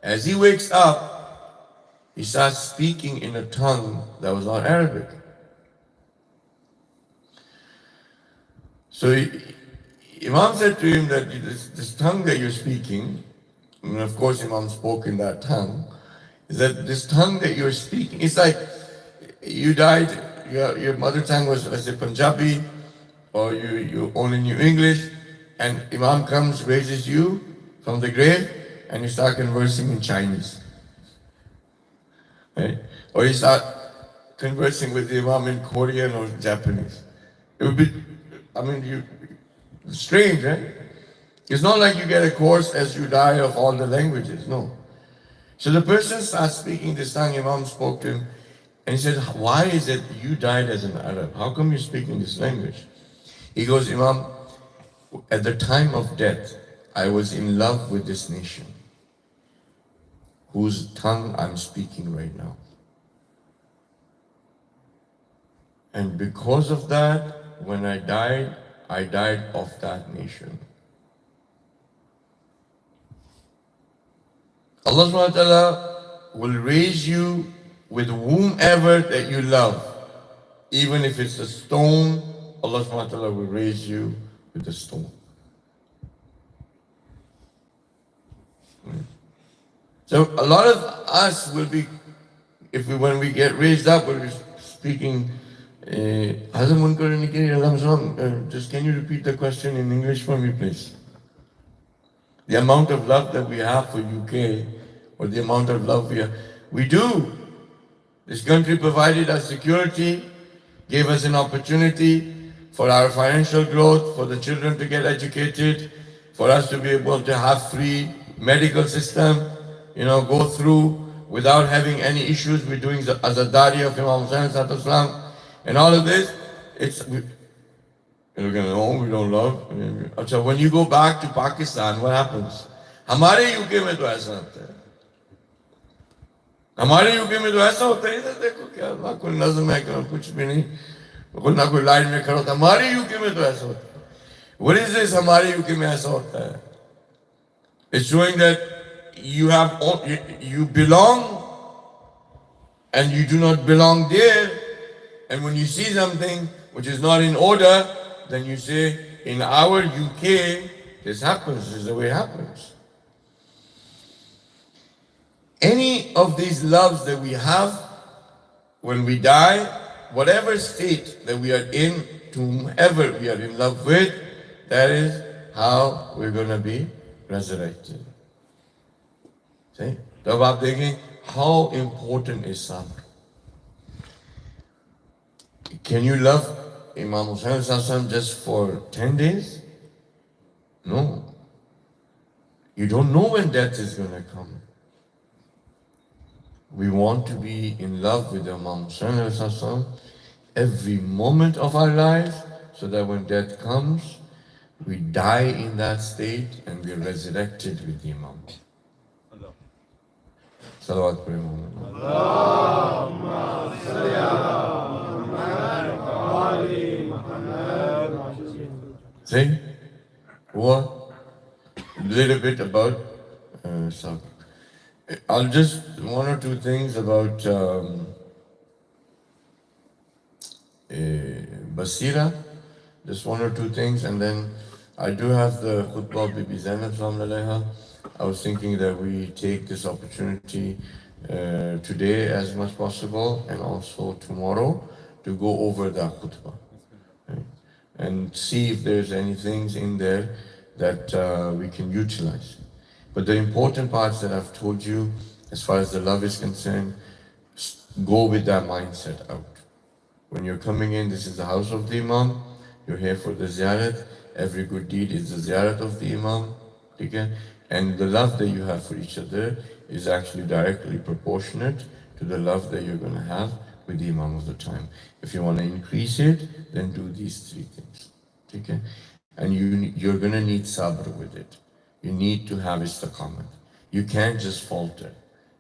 As he wakes up, he starts speaking in a tongue that was not Arabic. So Imam said to him that this tongue that you're speaking, and of course Imam spoke in that tongue, is that this tongue that you're speaking, it's like you died, your mother tongue was, let's say, Punjabi, or you only knew English, and Imam comes, raises you from the grave, and you start conversing in Chinese. Right? Or you start conversing with the Imam in Korean or Japanese. It would be, strange, right? It's not like you get a course as you die of all the languages, no. So the person starts speaking this tongue, Imam spoke to him, and he said, why is it you died as an Arab? How come you're speaking this language? He goes, Imam, at the time of death, I was in love with this nation, whose tongue I'm speaking right now. And because of that, when I died of that nation. Allah subhanahu wa ta'ala will raise you with whomever that you love. Even if it's a stone, Allah subhanahu wa ta'ala will raise you with a stone. So a lot of us will be, when we get raised up, we'll be speaking, just can you repeat the question in English for me, please? The amount of love that we have for UK, or the amount of love we do. This country provided us security, gave us an opportunity for our financial growth, for the children to get educated, for us to be able to have free medical system, go through without having any issues with doing the azadari of Imam Hussain and all of this. You're going, no, we don't love. So when you go back to Pakistan, what happens? हमारे UK में तो ऐसा होता है. हमारे UK में तो ऐसा होता है. देखो क्या ना कोई नज़म है कि कुछ भी नहीं, ना कोई लाइन में खड़ा होता. हमारे यूके में तो ऐसा होता है. What is this? हमारे यूके में ऐसा होता है. It's showing that you belong and you do not belong there. And when you see something which is not in order, then you say, in our UK, this happens, this is the way it happens. Any of these loves that we have, when we die, whatever state that we are in, to whomever we are in love with, that is how we're going to be resurrected. See? So, आप देखें, how important is sabr. Can you love Imam Hussain just for 10 days? No. You don't know when death is going to come. We want to be in love with Imam Hussain every moment of our lives, so that when death comes, we die in that state and we are resurrected with the Imam. Salawat pray Muhammad. See? What? A little bit about sabr. I'll just one or two things about Basira, just one or two things, and then I do have the khutbah of Bibi Zainab Salam Alaiha. I was thinking that we take this opportunity today as much possible and also tomorrow to go over the khutbah, right? And see if there's any things in there that we can utilize. But the important parts that I've told you, as far as the love is concerned, go with that mindset out. When you're coming in, this is the house of the Imam. You're here for the ziyarat. Every good deed is the ziyarat of the Imam. Okay? And the love that you have for each other is actually directly proportionate to the love that you're going to have with the Imam of the time. If you want to increase it, then do these three things. Okay? And you're going to need sabr with it. You need to have istiqamah. You can't just falter.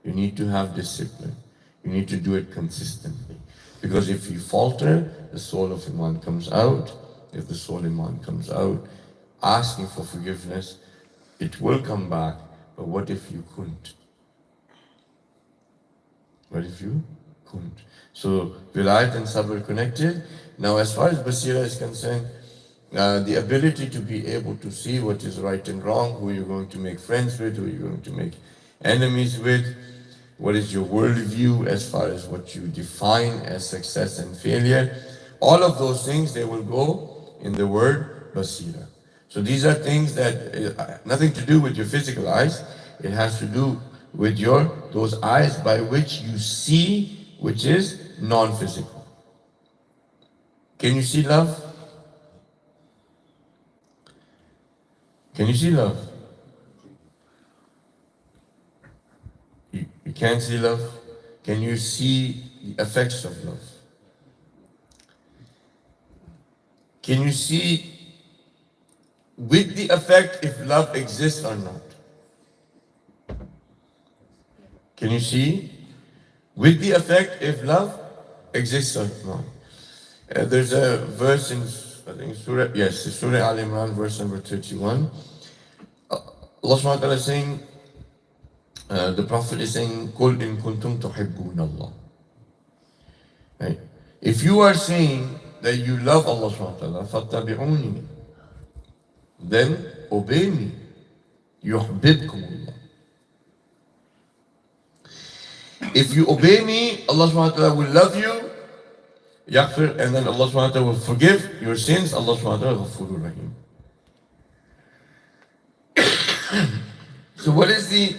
You need to have discipline. You need to do it consistently. Because if you falter, the soul of Iman comes out. If the soul Iman comes out, asking for forgiveness, it will come back. But what if you couldn't? What if you couldn't? So, Vilayat and Sabr connected. Now, as far as Basira is concerned, the ability to be able to see what is right and wrong, who you're going to make friends with, who you're going to make enemies with, what is your worldview as far as what you define as success and failure. All of those things, they will go in the word basira. So these are things that nothing to do with your physical eyes. It has to do with those eyes by which you see, which is non-physical. Can you see love? Can you see love? You can't see love? Can you see the effects of love? Can you see with the effect if love exists or not? Can you see with the effect if love exists or not? There's a verse in, I think, Surah Al Imran, verse number 31. Allah subhanahu wa ta'ala is saying, the Prophet is saying, قُلْ إِن كُنْتُمْ تُحِبُّونَ اللَّهِ. Right? If you are saying that you love Allah subhanahu wa ta'ala, فَاتَّبِعُونِي, then obey me. يُحْبِبْكُمُ اللَّهِ. If you obey me, Allah subhanahu wa ta'ala will love you, يغفر, and then Allah subhanahu wa ta'ala will forgive your sins. Allah subhanahu wa ta'ala غفور rahim. So what is the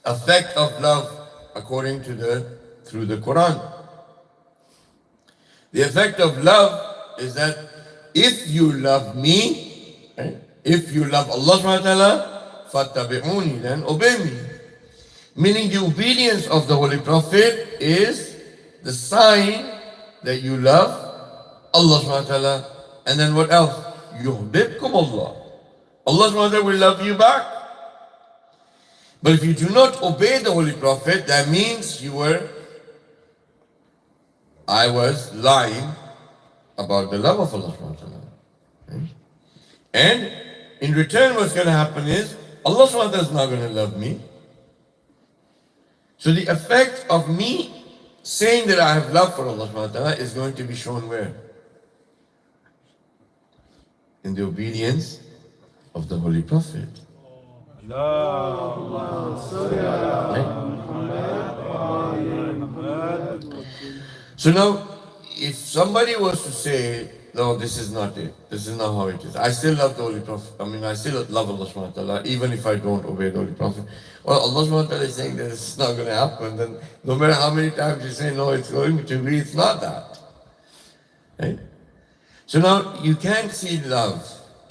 effect of love according to through the Quran? The effect of love is that if you love me, right, if you love Allah subhanahu wa ta'ala, fattabi'uni, then obey me. Meaning the obedience of the Holy Prophet is the sign that you love Allah subhanahu wa ta'ala. And then what else? Yuhbibkum Allah. Allah subhanahu wa ta'ala will love you back. But if you do not obey the Holy Prophet, that means I was lying about the love of Allah subhanahu wa ta'ala. Right? And in return, what's going to happen is Allah subhanahu wa ta'ala is not going to love me. So the effect of me saying that I have love for Allah subhanahu wa ta'ala is going to be shown where? In the obedience of the Holy Prophet. So now, if somebody was to say, no, this is not it, this is not how it is, I still love the Holy Prophet, I still love Allah subhanahu wa ta'ala, even if I don't obey the Holy Prophet. Well, Allah subhanahu wa ta'ala is saying that it's not going to happen, then no matter how many times you say, no, it's going to be, it's not that. Right? So now, you can't see love.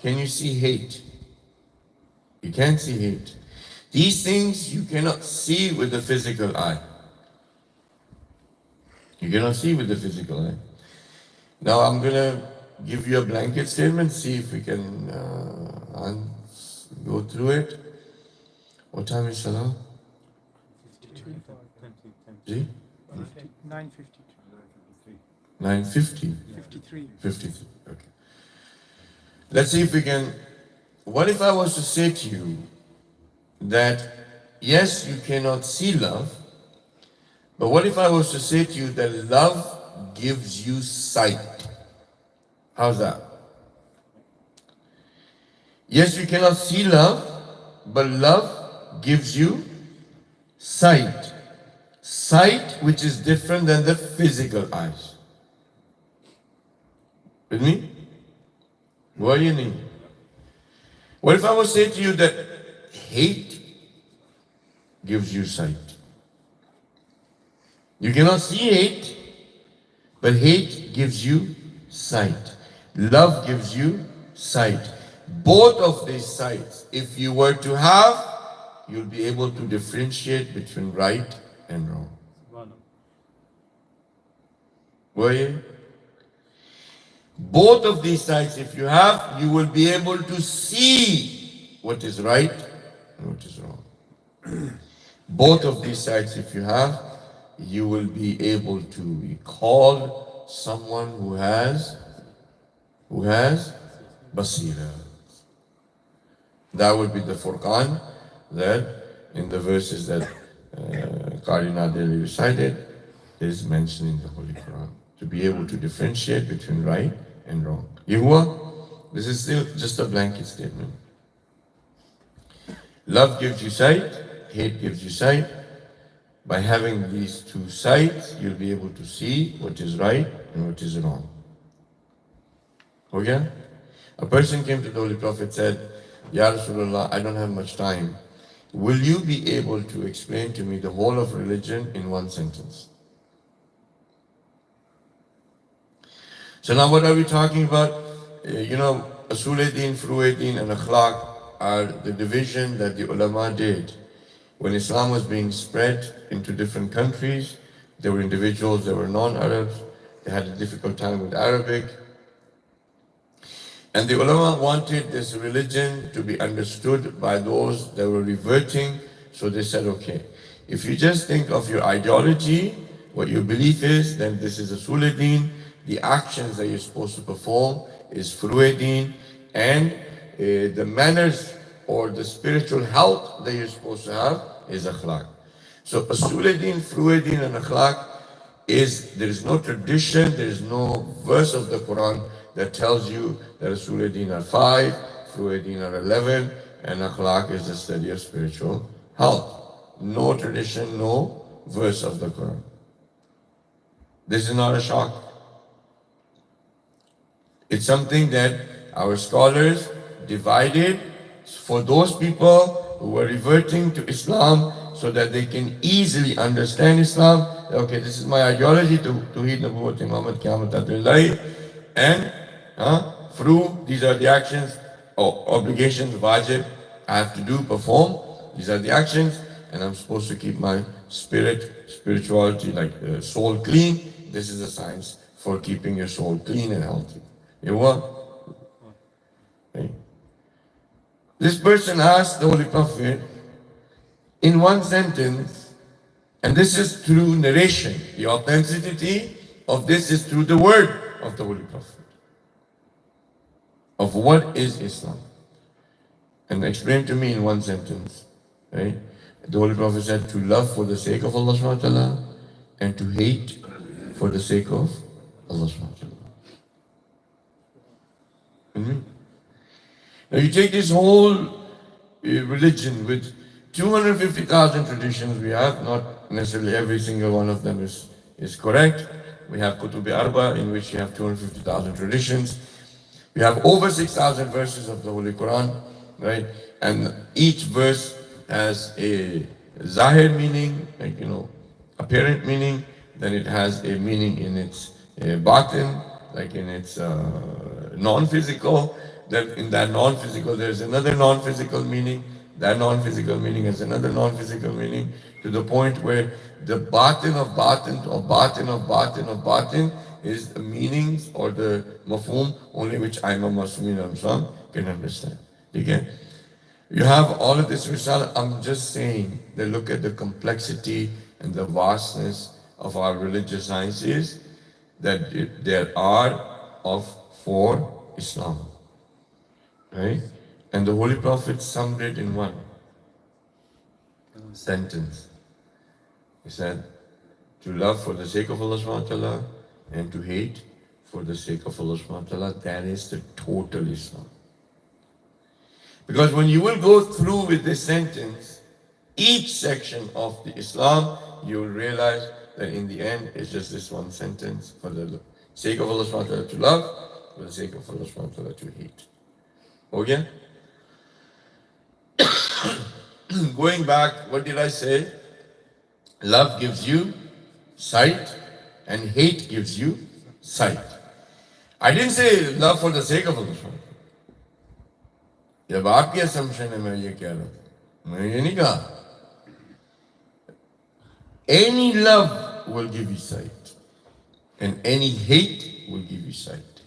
Can you see hate? You can't see hate. These things you cannot see with the physical eye. You cannot see with the physical eye. Now I'm going to give you a blanket statement, see if we can go through it. What time is Salah?
9:52.
9:50?
53.
53, okay. Let's see if we can what if I was to say to you that yes, you cannot see love, but what if I was to say to you that love gives you sight? How's that? Yes, you cannot see love, but love gives you sight. Sight which is different than the physical eyes. With me? What do you need? What if I was to say to you that hate gives you sight? You cannot see hate, but hate gives you sight. Love gives you sight. Both of these sights, if you were to have, you'll be able to differentiate between right and wrong. Were you? Both of these sights, if you have, you will be able to see what is right and what is wrong. Both of these sights, if you have, you will be able to recall someone who has basira. That would be the Furqan that in the verses that Qari Nadeli recited is mentioned in the Holy Quran. To be able to differentiate between right and wrong. Yahuwah, this is still just a blanket statement. Love gives you sight, hate gives you sight. By having these two sights, you'll be able to see what is right and what is wrong. Okay? A person came to the Holy Prophet and said, Ya Rasulullah, I don't have much time. Will you be able to explain to me the whole of religion in one sentence? So now what are we talking about? Asul-e-Din, Furu-e-Din and Akhlaq are the division that the ulama did. When Islam was being spread into different countries, there were individuals that were non-Arabs, they had a difficult time with Arabic. And the ulama wanted this religion to be understood by those that were reverting, so they said, okay, if you just think of your ideology, what your belief is, then this is Asul-e-Din. The actions that you're supposed to perform is Furu-e-Din, and the manners or the spiritual health that you're supposed to have is Akhlaq. So Asul-e-Din, Furu-e-Din and Akhlaq there is no tradition, there is no verse of the Quran that tells you that Asul-e-Din are 5, Furu-e-Din are 11, and Akhlaq is the study of spiritual health. No tradition, no verse of the Quran. This is not a shock. It's something that our scholars divided for those people who were reverting to Islam so that they can easily understand Islam. Okay, this is my ideology, Tawheed, Nabuwwat, Imamat, Qiyamat, Adlillah, and Furu, these are the actions, obligations, wajib, I have to do, perform. These are the actions, and I'm supposed to keep my spirituality, like soul clean. This is a science for keeping your soul clean and healthy. You want? Okay. This person asked the Holy Prophet in one sentence, and this is through narration. The authenticity of this is through the word of the Holy Prophet. Of what is Islam? And explain to me in one sentence. Right? The Holy Prophet said to love for the sake of Allah subhanahu wa ta'ala and to hate for the sake of Allah subhanahu wa ta'ala. Now you take this whole religion with 250,000 traditions we have, not necessarily every single one of them is correct. We have Kutub Arba, in which you have 250,000 traditions. We have over 6,000 verses of the Holy Quran, right? And each verse has a zahir meaning, like, apparent meaning. Then it has a meaning in its batin, like in its non-physical. Then in that non-physical, there's another non-physical meaning. That non-physical meaning has another non-physical meaning, to the point where the batin of batin of batin of batin of batin is the meanings or the mafhum only which I'm a Masumi can understand. Okay? You have all of this risala. I'm just saying that look at the complexity and the vastness of our religious sciences that there are for Islam. Right? And the Holy Prophet summed it in one sentence. He said, to love for the sake of Allah subhanahu wa ta'ala and to hate for the sake of Allah subhanahu wa ta'ala, that is the total Islam. Because when you will go through with this sentence, each section of the Islam, you will realize that in the end, it's just this one sentence: for the sake of Allah subhanahu wa ta'ala to love, for the sake of Allah subhanahu wa ta'ala to hate. Okay? Going back, what did I say? Love gives you sight and hate gives you sight. I didn't say love for the sake of Allah subhanahu wa ta'ala. जब आपकी assumption है मैं ये कह रहा हूँ, मैंने ये नहीं कहा. Any love will give you sight, and any hate will give you sight.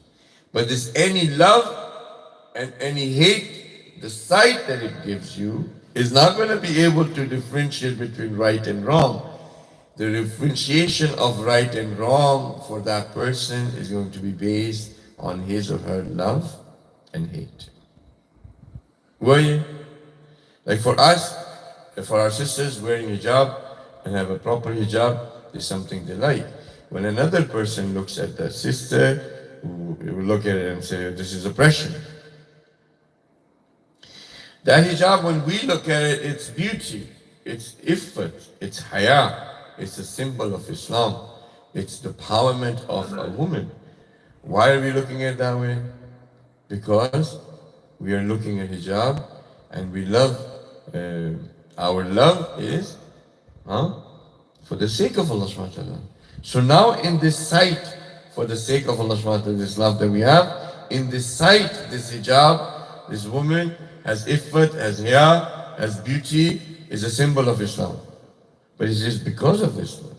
But this any love and any hate, the sight that it gives you is not going to be able to differentiate between right and wrong. The differentiation of right and wrong for that person is going to be based on his or her love and hate. Were you? Like for us, for our sisters wearing hijab and have a proper hijab is something they like. When another person looks at that sister, we will look at it and say, this is oppression. That hijab, when we look at it, it's beauty, it's iffat, it's haya, it's a symbol of Islam, it's the empowerment of a woman. Why are we looking at it that way? Because we are looking at hijab and we love, our love is for the sake of Allah subhanahu wa ta'ala. So now in this sight, for the sake of Allah subhanahu wa ta'ala, this love that we have, in this sight, this hijab, this woman has iffat, has haya, has beauty, is a symbol of Islam. But it's just because of this love.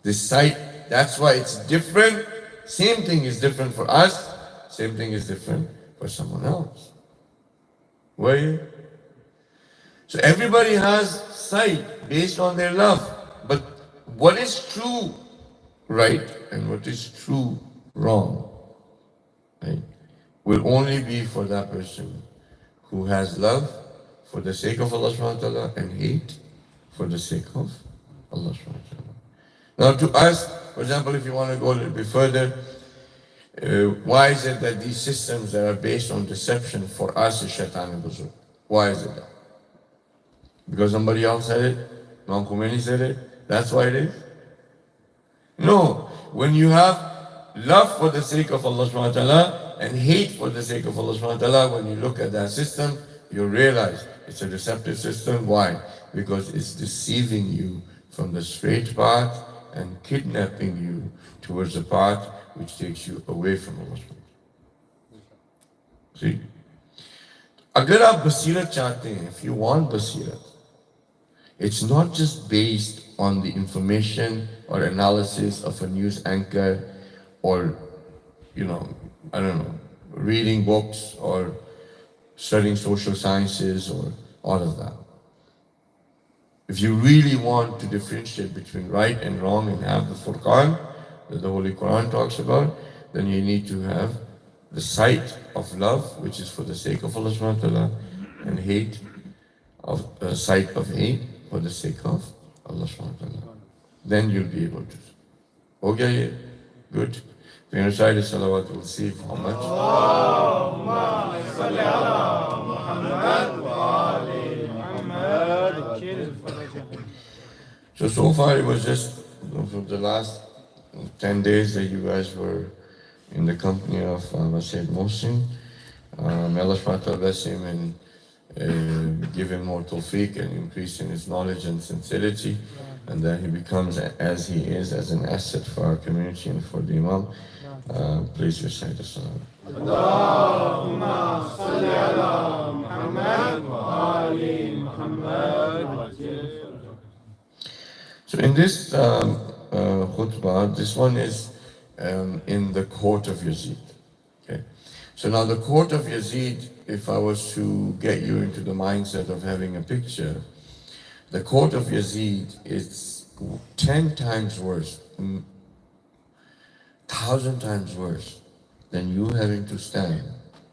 This sight, that's why it's different. Same thing is different for us, same thing is different for someone else. Were you? So everybody has sight based on their love. But what is true right and what is true wrong, right, will only be for that person who has love for the sake of Allah subhanahu wa ta'ala and hate for the sake of Allah subhanahu wa ta'ala. Now to us, for example, if you want to go a little bit further, why is it that these systems that are based on deception for us is shaitan al-buzur? Why is it that? Because somebody else said it? Imam Khomeini said it? That's why it is? No. When you have love for the sake of Allah subhanahu wa ta'ala and hate for the sake of Allah subhanahu wa ta'ala, when you look at that system, you realize it's a deceptive system. Why? Because it's deceiving you from the straight path and kidnapping you towards a path which takes you away from Allah subhanahu wa ta'ala. See? Agar aap basirat chahte hain, if you want basirat, it's not just based on the information or analysis of a news anchor or, I don't know, reading books or studying social sciences or all of that. If you really want to differentiate between right and wrong and have the Furqan that the Holy Quran talks about, then you need to have the sight of love, which is for the sake of Allah subhanahu wa ta'ala, and hate of sight of hate for the sake of Allah subhanahu wa ta'ala. Then you'll be able to. Okay, good. If you recite the salawat, we'll see how much. So far it was just for the last 10 days that you guys were in the company of Sayyid Mohsin. May Allah subhanahu wa ta'ala bless him and give him more tawfiq and increase in his knowledge and sincerity, and that he becomes as he is, as an asset for our community and for the Imam. Please recite the salam. Allahumma salli ala Muhammad wa ali Muhammad. So in this khutbah, this one is in the court of Yazid. Okay. So now the court of Yazid, if I was to get you into the mindset of having a picture, the court of Yazid is 10 times worse, 1,000 times worse than you having to stand,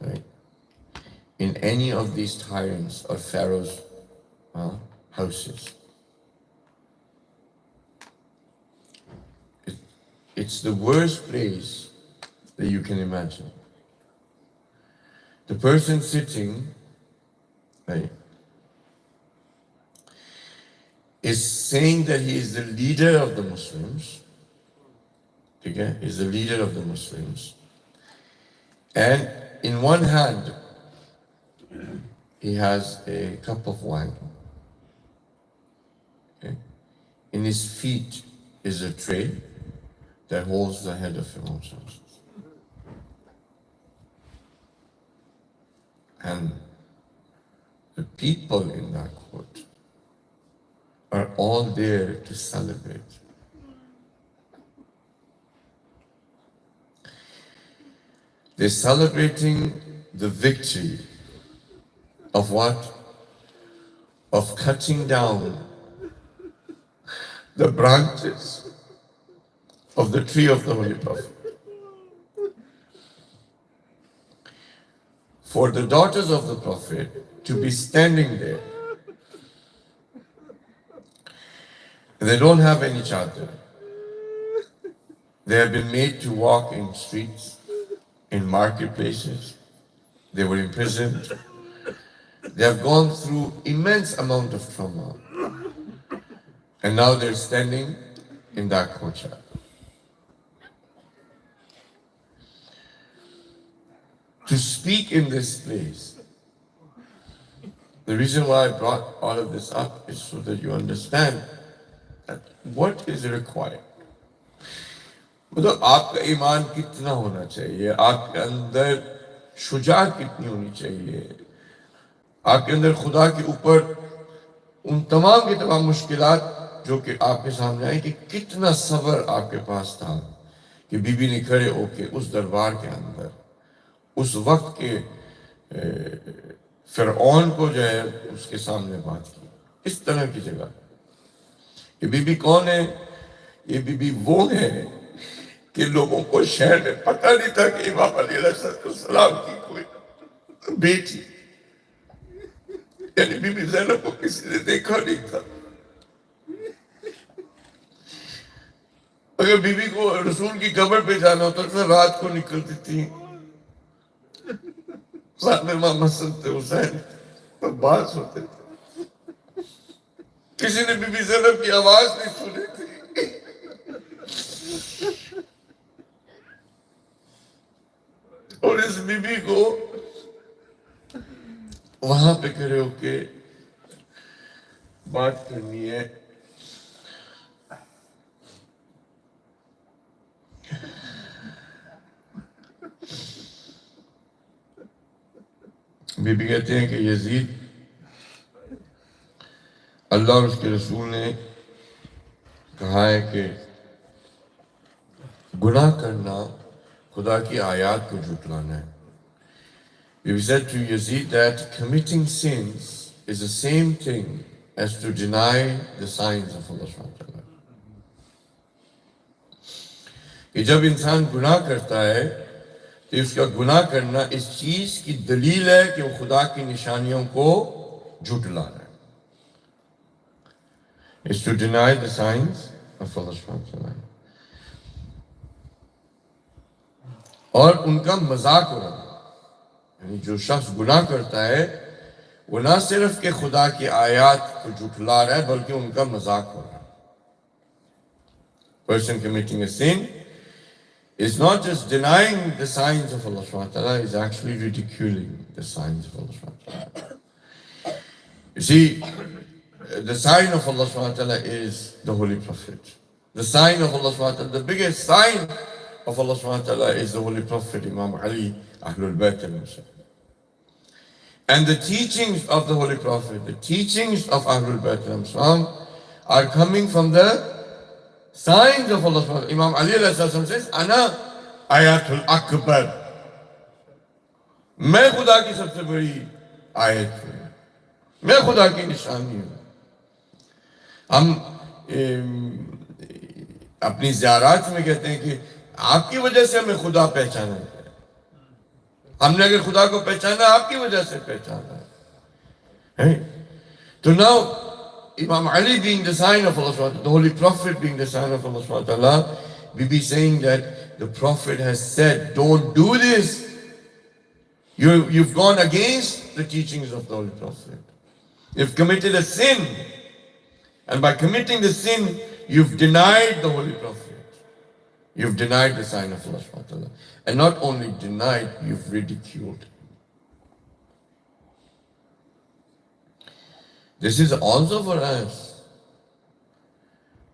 right, in any of these tyrants or pharaohs' houses. It's the worst place that you can imagine. The person sitting, right, is saying that he is the leader of the Muslims. Okay? He's the leader of the Muslims. And in one hand, he has a cup of wine. Okay? In his feet is a tray that holds the head of Imam Sallallahu. And the people in that court are all there to celebrate. They're celebrating the victory of what? Of cutting down the branches of the tree of the Holy Prophet. For the daughters of the Prophet to be standing there. They don't have any charter. They have been made to walk in streets, in marketplaces. They were imprisoned. They have gone through immense amount of trauma. And now they're standing in that courtyard. To speak in this place. The reason why I brought all of this up is so that you understand that what is required. مطلب آپ کا ایمان کتنا ہونا چاہیے, آپ کے اندر شجاعت کتنی ہونی چاہیے, آپ کے اندر خدا کے اوپر ان تمام کی تمام مشکلات جو کہ آپ کے سامنے آئی کہ کتنا صبر آپ کے پاس تھا کہ بی بی نے کھڑے ہو کے اس دربار کے اندر اس وقت کے فرعون کو جو ہے اس کے سامنے بات کی. اس طرح کی جگہ یہ بی بی کون ہے؟ یہ بی بی وہ ہے کہ لوگوں کو شہر میں پتہ نہیں تھا کہ امام علی علیہ السلام کی کوئی بیٹی, یعنی بی بی زینب کو کسی نے دیکھا نہیں تھا. اگر بی بی کو رسول کی قبر پہ جانا ہوتا تھا رات کو نکلتی تھی, ساتھ میں امام حسن تھے, حسین پر باس ہوتے تھے, کسی نے بی بی زینب کی آواز نہیں سنی تھی. اور اس بی بی کو وہاں پہ کھڑے ہو کے بات کرنی ہے. بی بی کہتے ہیں کہ یزید, اللہ اور اس کے رسول نے کہا ہے کہ گناہ کرنا خدا کی آیات کو جھٹلانا ہے. We said to Yazid that committing sins is the same thing as to deny the signs of Allah subhanahu wa ta'ala. کہ جب انسان گناہ کرتا ہے تو اس کا گناہ کرنا اس چیز کی دلیل ہے کہ وہ خدا کی نشانیوں کو جھٹلانا ہے. Is to deny the signs of Allah subhanahu wa ta'ala. اور ان کا مذاق ہو رہا ہے. یعنی جو شخص گناہ کرتا ہے وہ نہ صرف کہ خدا کی آیات کو جھٹلا رہا ہے بلکہ ان کا مذاق ہو رہا ہے. Person committing a sin is not just denying the signs of Allah subhanahu wa ta'ala, is actually ridiculing the signs of Allah subhanahu wa ta'ala. You see, the sign of Allah subhanahu wa ta'ala is the Holy Prophet. The sign of Allah subhanahu wa ta'ala, the biggest sign of Allah subhanahu wa ta'ala is the Holy Prophet Imam Ali, Ahlul Bayt al-Muslim. And the teachings of the Holy Prophet, the teachings of Ahlul Bayt al-Muslim are coming from the signs of Allah subhanahu wa ta'ala. Imam Ali alayhi salam says, Ana ayatul akbar. میں خدا کی سب سے بڑی آیت ہوں, میں خدا کی نشانی ہوں. ہم اپنی زیارات میں کہتے ہیں کہ آپ کی وجہ سے ہمیں خدا پہچانا ہے. ہم نے اگر خدا کو پہچانا آپ کی وجہ سے پہچانا ہے. So now, Imam Ali being the sign of Allah SWT, the Holy Prophet being the sign of Allah SWT, we be saying that the Prophet has said, don't do this. You've gone against the teachings of the Holy Prophet. You've committed a sin. And by committing the sin, you've denied the Holy Prophet. You've denied the sign of Allah SWT. And not only denied, you've ridiculed. This is also for us.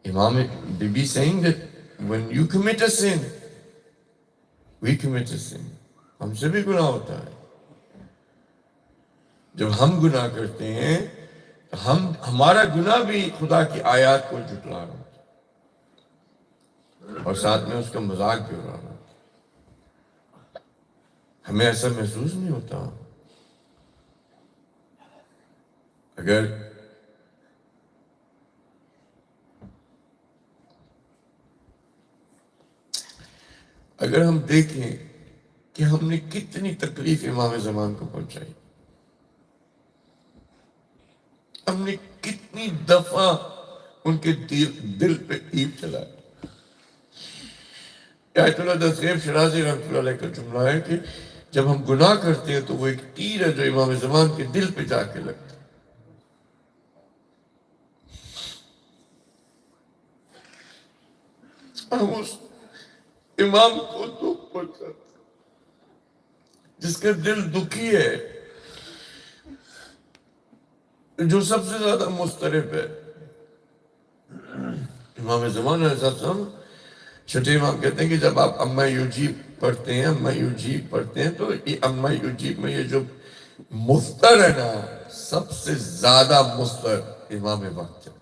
Imam Bibi saying that when you commit a sin, we commit a sin. ہم سے بھی گناہ ہوتا ہے. جب ہم گناہ کرتے ہیں ہمارا گناہ بھی خدا کی آیات کو جھٹلا رہا ہوتا ہے اور ساتھ میں اس کا مذاق بھی اڑا رہا ہوتا ہے. ہمیں ایسا محسوس نہیں ہوتا اگر ہم دیکھیں کہ ہم نے کتنی تکلیف امام زمان کو پہنچائی, ہم نے کتنی دفعہ ان کے دل پہ تیر چلائی. آیت اللہ دستغیب شرازی رحمۃ اللہ علیہ کا جملہ ہے کہ جب ہم گناہ کرتے ہیں تو وہ ایک تیر ہے جو امام زمان کے دل پہ جا کے لگتا ہے. ہم اس امام کو دکھ پہنچاتے جس کا دل دکھی ہے, جو سب سے زیادہ مضطرب ہے. امام زمان علیہ السلام چھٹے امام کہتے ہیں کہ جب آپ اما یجیب پڑھتے ہیں تو یہ اما یجیب میں یہ جو مفتر ہے نا, سب سے زیادہ مفتر امام وقت ہے,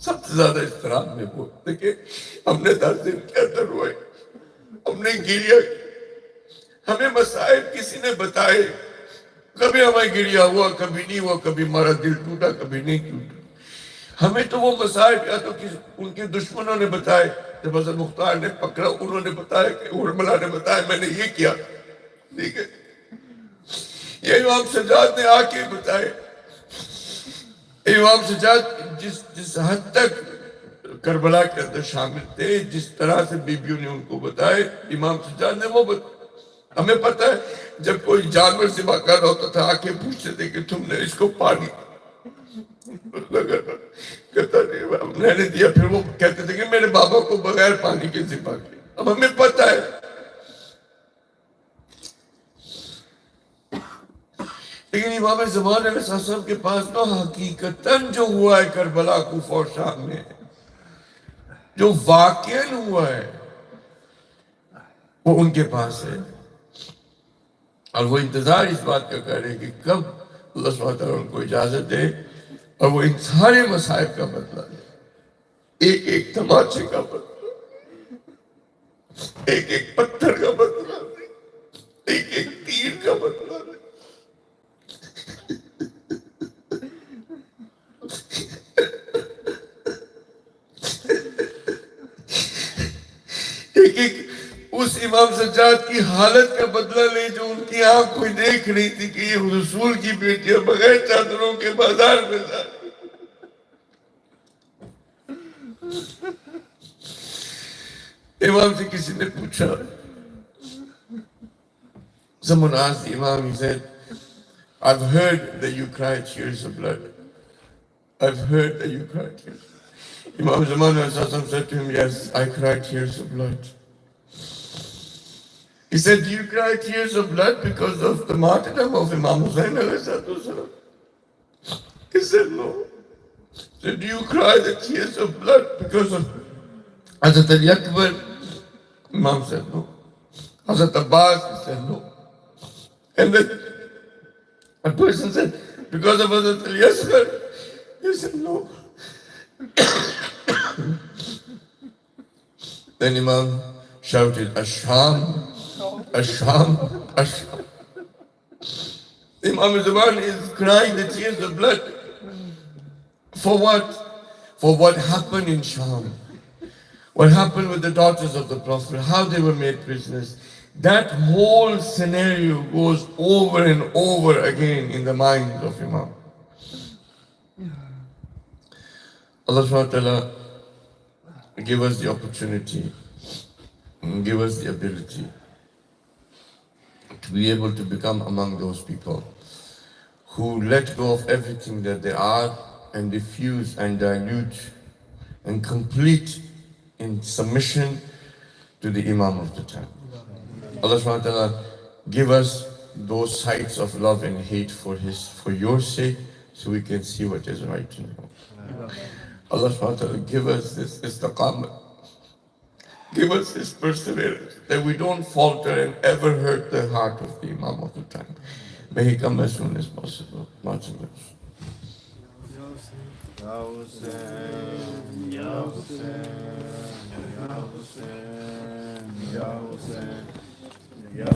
سب سے زیادہ اضطراب میں وہ. دیکھیں ہم نے 10 دن کے اندر ہوئے, ہم نے گریا, ہمیں مسائب کسی نے بتائے, کبھی ہمیں گریا ہوا, کبھی نہیں ہوا, کبھی ہمارا دل ٹوٹا, کبھی نہیں ٹوٹا. ہمیں تو وہ مسائب یا تو ان کے دشمنوں نے بتائے, جب حضرت مختار نے پکڑا انہوں نے بتایا کہ ارملہ نے بتایا میں نے یہ کیا, ٹھیک ہے, یہ امام سجاد نے آ کے بتائے. امام سجاد جس حد تک کربلا کے اندر شامل تھے, جس طرح سے بیبیوں نے ان کو بتائے, امام سجاد نے وہ بتایا. ہمیں پتہ ہے جب کوئی جانور ذبح کر رہا ہوتا تھا آ کے پوچھتے تھے کہ تم نے اس کو پانی کہتا نہیں میں نے دیا, پھر وہ کہتے تھے کہ میرے بابا کو بغیر پانی کے ذبح کیا. اب ہمیں پتہ ہے. لیکن امام زمان علیہ السلام کے پاس تو حقیقتاً جو ہوا ہے کربلا کوفہ اور شام میں, جو واقعاً ہوا ہے وہ ان کے پاس ہے. اور وہ انتظار اس بات کا کر رہے کہ کب اللہ سبحانہ وتعالیٰ ان کو اجازت دے اور وہ ان سارے مصائب کا بدلہ لے, ایک ایک تماچے کا بدلہ, ایک ایک پتھر کا بدلہ لے, ایک ایک تیر کا بدلہ لے. ایک ایک اس امام سجاد کی حالت کا بدلہ لے جو ان کی آنکھ کوئی دیکھ رہی تھی کہ یہ رسول کی بیٹیاں بغیر چادروں کے بازار میں جا رہی. امام سے کسی نے پوچھا, someone asked the Imam, he said, I've heard that you cried tears of blood. I've heard that you cried tears. Imam Zaman said to him, yes, I cried tears of blood. He said, do you cry tears of blood because of the martyrdom of Imam Hussain alayhi salatu? He said, no. He said, do you cry the tears of blood because of Hazrat Ali Akbar? Imam said, no. Hazrat Abbas, he said, no. And then a person said, because of Hazrat Ali Asghar? He said, no. Then Imam shouted, Asham, Asham, Asham. Imam Zaman is crying the tears of blood. For what? For what happened in Sham. What happened with the daughters of the Prophet, how they were made prisoners. That whole scenario goes over and over again in the mind of Imam. Allah subhanahu wa ta'ala give us the opportunity, give us the ability to be able to become among those people who let go of everything that they are and diffuse and dilute and complete in submission to the Imam of the time. Allah subhanahu wa ta'ala give us those sights of love and hate for your sake, so we can see what is right and wrong. Allah subhanahu wa ta'ala give us this istiqamah. Give us this perseverance, that we don't falter and ever hurt the heart of the Imam of the time. May he come as soon as possible. Much love.
Ya Hussein, Ya Hussein, Ya Hussein, Ya Hussein, Ya